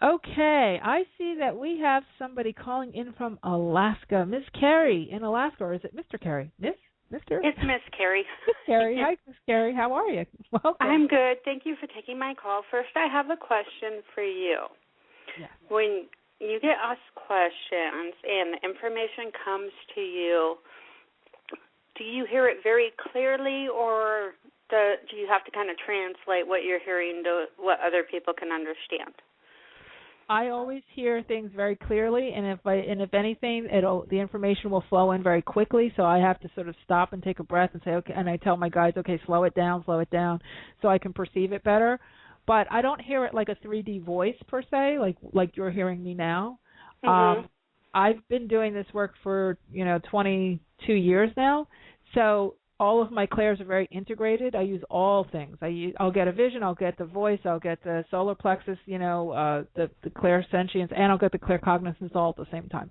Okay, I see that we have somebody calling in from Alaska. Miss Carrie in Alaska, or is it Mr. Carrie? Mr.? It's Miss Carrie. Miss Carrie. Hi, Miss Carrie. How are you? Welcome. I'm good. Thank you for taking my call. First, I have a question for you. Yes. When you get asked questions and the information comes to you, do you hear it very clearly, or do you have to kind of translate what you're hearing to what other people can understand? I always hear things very clearly, and if anything, the information will flow in very quickly. So I have to sort of stop and take a breath and say, okay. And I tell my guides, okay, slow it down, so I can perceive it better. But I don't hear it like a 3D voice per se, like you're hearing me now. Mm-hmm. I've been doing this work for 22 years now, so all of my clairs are very integrated. I use all things. I'll get a vision, I'll get the voice, I'll get the solar plexus, the clairsentience, and I'll get the claircognizance all at the same time.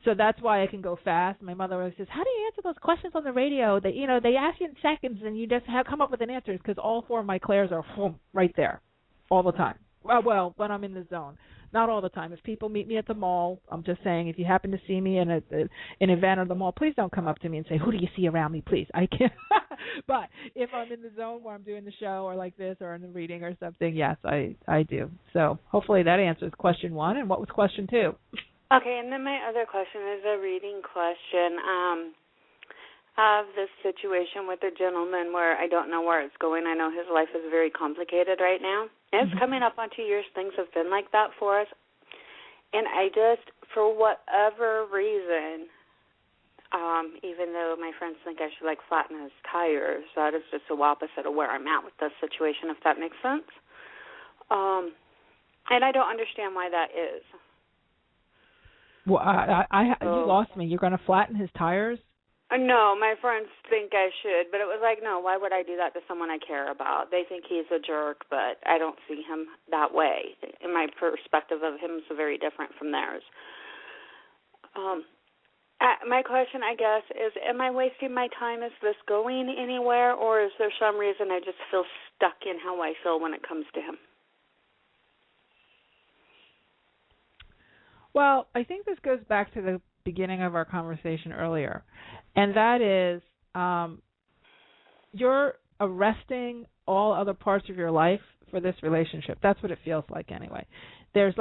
So that's why I can go fast. My mother always says, "How do you answer those questions on the radio? They ask you in seconds, and you just come up with an answer." Because all four of my clairs are right there, all the time. Well, when I'm in the zone, not all the time. If people meet me at the mall, I'm just saying, if you happen to see me in an event or the mall, please don't come up to me and say, "Who do you see around me?" Please, I can't. But if I'm in the zone where I'm doing the show or like this or in the reading or something, yes, I do. So hopefully that answers question one. And what was question two? Okay, and then my other question is a reading question. have this situation with a gentleman where I don't know where it's going. I know his life is very complicated right now. And it's coming up on 2 years. Things have been like that for us. And I just, for whatever reason, even though my friends think I should, like, flatten his tires, that is just so opposite of where I'm at with this situation, if that makes sense. And I don't understand why that is. Well, you lost me. You're going to flatten his tires? No, my friends think I should, but it was like, no, why would I do that to someone I care about? They think he's a jerk, but I don't see him that way. And my perspective of him is very different from theirs. My question, I guess, is, am I wasting my time? Is this going anywhere, or is there some reason I just feel stuck in how I feel when it comes to him? Well, I think this goes back to the beginning of our conversation earlier, and that is you're arresting all other parts of your life for this relationship. That's what it feels like anyway. There's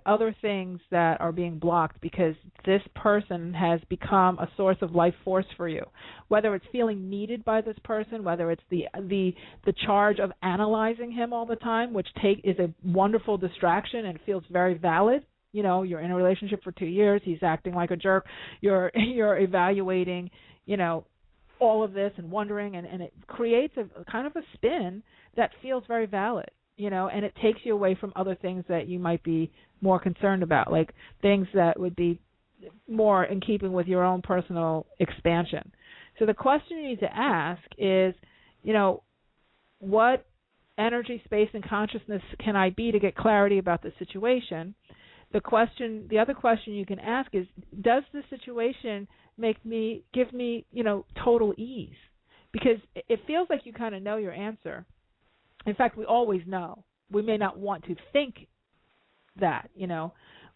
other things that are being blocked because this person has become a source of life force for you. Whether it's feeling needed by this person, whether it's the charge of analyzing him all the time, which is a wonderful distraction and feels very valid. You know, you're in a relationship for 2 years. He's acting like a jerk. You're evaluating, all of this and wondering, and it creates a kind of a spin that feels very valid, and it takes you away from other things that you might be more concerned about, like things that would be more in keeping with your own personal expansion. So the question you need to ask is, what energy, space, and consciousness can I be to get clarity about the situation? The other question you can ask is, does the situation give me, total ease? Because it feels like you kind of know your answer. In fact, we always know. We may not want to think that,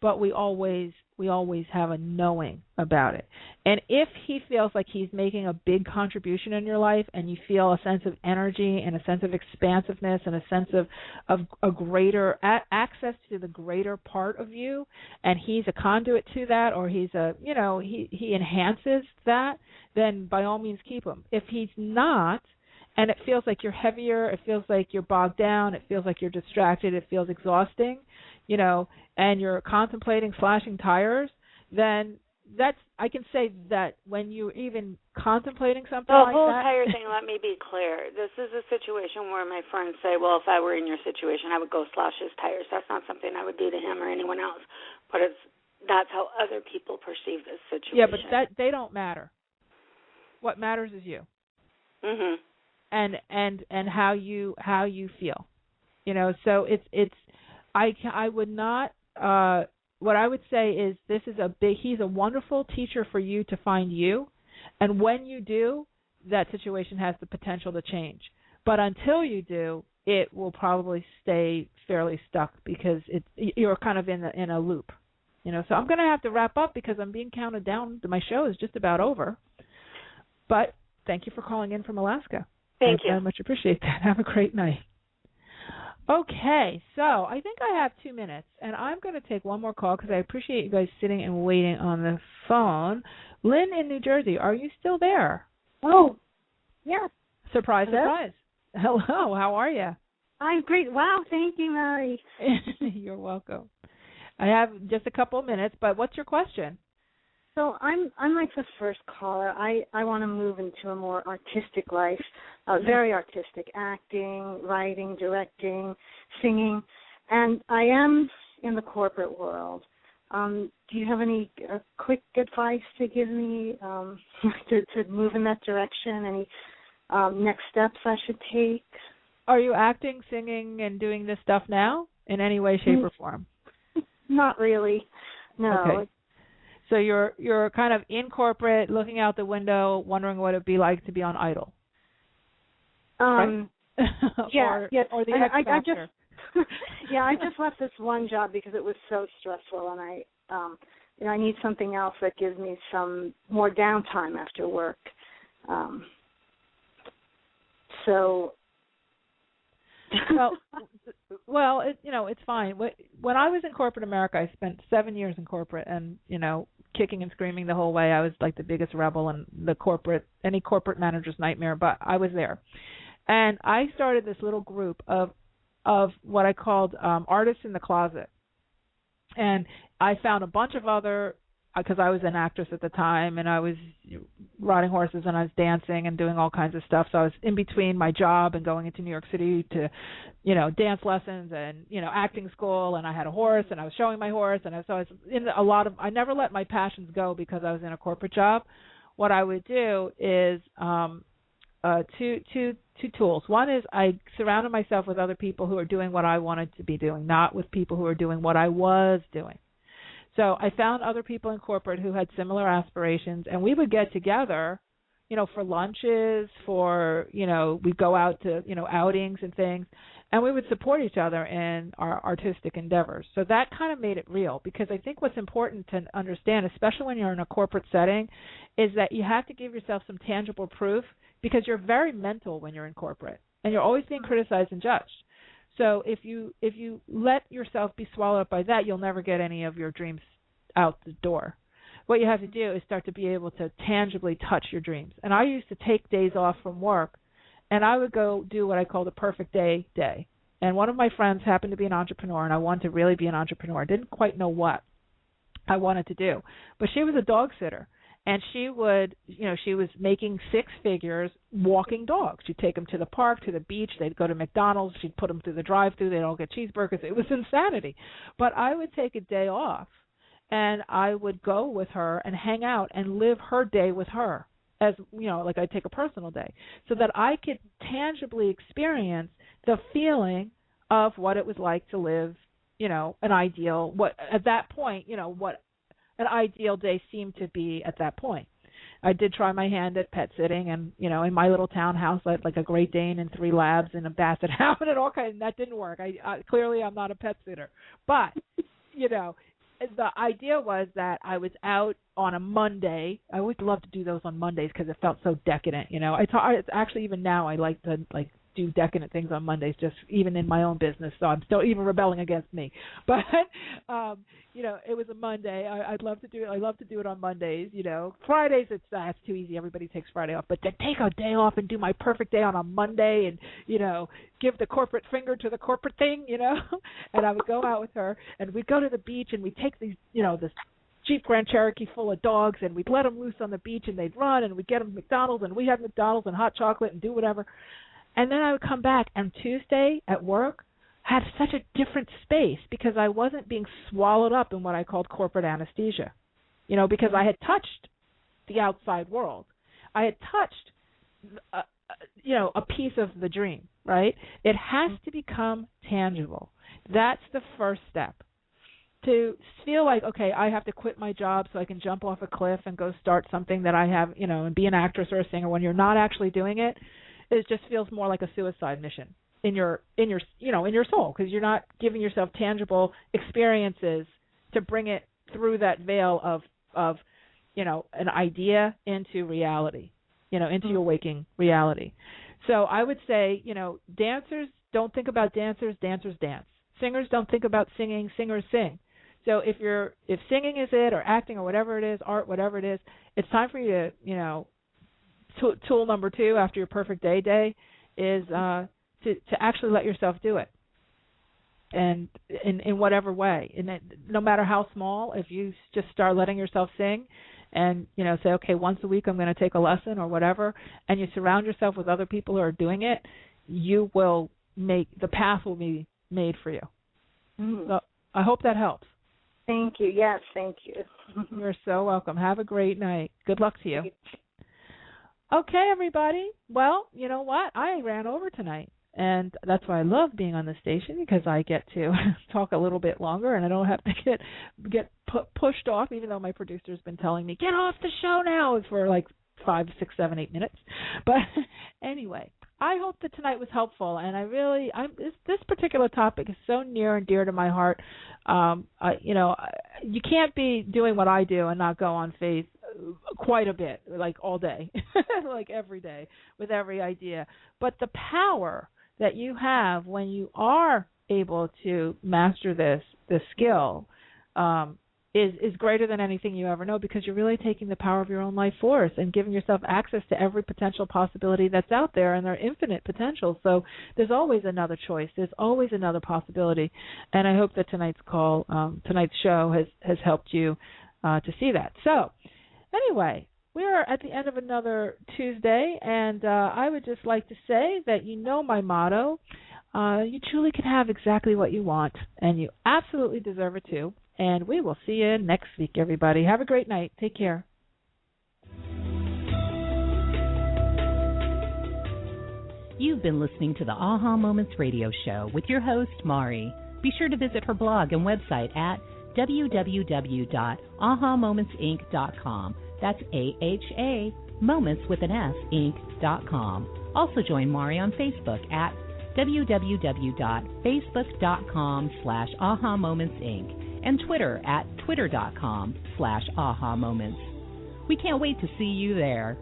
but we always have a knowing about it. And if he feels like he's making a big contribution in your life, and you feel a sense of energy and a sense of expansiveness and a sense of a greater access to the greater part of you, and he's a conduit to that, or he's he enhances that, then by all means keep him. If he's not, and it feels like you're heavier, it feels like you're bogged down, it feels like you're distracted, it feels exhausting, and you're contemplating slashing tires, then I can say that when you're even contemplating something like that. The whole tire thing, let me be clear. This is a situation where my friends say, well, if I were in your situation, I would go slash his tires. That's not something I would do to him or anyone else. But that's how other people perceive this situation. Yeah, but they don't matter. What matters is you. Mhm. And how you feel. So I would not what I would say is he's a wonderful teacher for you to find you, and when you do, that situation has the potential to change. But until you do, it will probably stay fairly stuck because you're kind of in a loop. So I'm going to have to wrap up because I'm being counted down. My show is just about over. But thank you for calling in from Alaska. Thank you. I very much appreciate that. Have a great night. Okay, so I think I have 2 minutes, and I'm going to take one more call because I appreciate you guys sitting and waiting on the phone. Lynn in New Jersey, are you still there? Oh, yeah. Surprise, Hello? surprise. Hello, how are you? I'm great. Wow, thank you, Mary. You're welcome. I have just a couple of minutes, but what's your question? So I'm like the first caller. I want to move into a more artistic life, very artistic, acting, writing, directing, singing, and I am in the corporate world. Do you have any quick advice to give me to move in that direction? Any next steps I should take? Are you acting, singing, and doing this stuff now in any way, shape, or form? Not really, no. Okay. So you're kind of in corporate, looking out the window, wondering what it'd be like to be on Idol. Right? Yeah, or the X Factor. I just left this one job because it was so stressful, and I need something else that gives me some more downtime after work. Well, it's fine. When I was in corporate America, I spent 7 years in corporate, and kicking and screaming the whole way. I was like the biggest rebel and any corporate manager's nightmare, but I was there. And I started this little group of what I called artists in the closet. And I found a bunch of other, because I was an actress at the time, and I was riding horses and I was dancing and doing all kinds of stuff. So I was in between my job and going into New York City to, dance lessons and, acting school, and I had a horse and I was showing my horse, and so I was in I never let my passions go because I was in a corporate job. What I would do is two tools. One is I surrounded myself with other people who are doing what I wanted to be doing, not with people who are doing what I was doing. So I found other people in corporate who had similar aspirations, and we would get together, for lunches, we'd go out to, outings and things, and we would support each other in our artistic endeavors. So that kind of made it real, because I think what's important to understand, especially when you're in a corporate setting, is that you have to give yourself some tangible proof, because you're very mental when you're in corporate, and you're always being criticized and judged. So if you let yourself be swallowed up by that, you'll never get any of your dreams out the door. What you have to do is start to be able to tangibly touch your dreams. And I used to take days off from work, and I would go do what I call the perfect day. And one of my friends happened to be an entrepreneur, and I wanted to really be an entrepreneur. I didn't quite know what I wanted to do. But she was a dog sitter. And she would, she was making six figures walking dogs. She'd take them to the park, to the beach. They'd go to McDonald's. She'd put them through the drive-thru. They'd all get cheeseburgers. It was insanity. But I would take a day off, and I would go with her and hang out and live her day with her, as, like I'd take a personal day, so that I could tangibly experience the feeling of what it was like to live, an ideal, what at that point, what an ideal day seemed to be at that point. I did try my hand at pet sitting, and in my little townhouse, I had like a Great Dane and 3 labs and a Basset Hound and all kinds. And that didn't work. I clearly I'm not a pet sitter, but the idea was that I was out on a Monday. I always loved to do those on Mondays because it felt so decadent. Actually even now I like to do decadent things on Mondays, just even in my own business. So I'm still even rebelling against me. But it was a Monday. I'd love to do it. I love to do it on Mondays. Fridays that's too easy. Everybody takes Friday off. But to take a day off and do my perfect day on a Monday, and give the corporate finger to the corporate thing, and I would go out with her, and we'd go to the beach, and we'd take these, this Jeep Grand Cherokee full of dogs, and we'd let them loose on the beach, and they'd run, and we'd get them McDonald's, and we'd have McDonald's and hot chocolate and do whatever. And then I would come back, and Tuesday at work had such a different space because I wasn't being swallowed up in what I called corporate anesthesia, because I had touched the outside world. I had touched, a piece of the dream, right? It has to become tangible. That's the first step. To feel like, okay, I have to quit my job so I can jump off a cliff and go start something that I have, and be an actress or a singer when you're not actually doing it. It just feels more like a suicide mission in your soul, because you're not giving yourself tangible experiences to bring it through that veil of an idea into reality, into your waking reality. So I would say, dancers don't think about dancers, dancers dance. Singers don't think about singing, singers sing. So if singing is it, or acting, or whatever it is, art, whatever it is, it's time for you to, tool number 2 after your perfect day is to actually let yourself do it, and in whatever way. And no matter how small, if you just start letting yourself sing, and say, okay, once a week I'm going to take a lesson or whatever, and you surround yourself with other people who are doing it, you will the path will be made for you. So I hope that helps. Thank you. Yes, thank you. You're so welcome. Have a great night. Good luck to you. Okay, everybody. Well, you know what? I ran over tonight, and that's why I love being on the station, because I get to talk a little bit longer, and I don't have to get pushed off, even though my producer's been telling me, get off the show now, for like 5, 6, 7, 8 minutes. But anyway, I hope that tonight was helpful, and this particular topic is so near and dear to my heart. You can't be doing what I do and not go on faith quite a bit, like all day, like every day, with every idea. But the power that you have when you are able to master this skill is greater than anything you ever know, because you're really taking the power of your own life force and giving yourself access to every potential possibility that's out there, and there are infinite potentials. So there's always another choice. There's always another possibility. And I hope that tonight's show has helped you to see that. So anyway, we are at the end of another Tuesday, and I would just like to say that my motto, you truly can have exactly what you want, and you absolutely deserve it too. And we will see you next week, everybody. Have a great night. Take care. You've been listening to the Aha Moments radio show with your host, Mari. Be sure to visit her blog and website at www.ahamomentsinc.com. That's AHA, moments with an S, inc.com. Also join Mari on Facebook at www.facebook.com/ahamomentsinc and Twitter at twitter.com/ahamoments. We can't wait to see you there.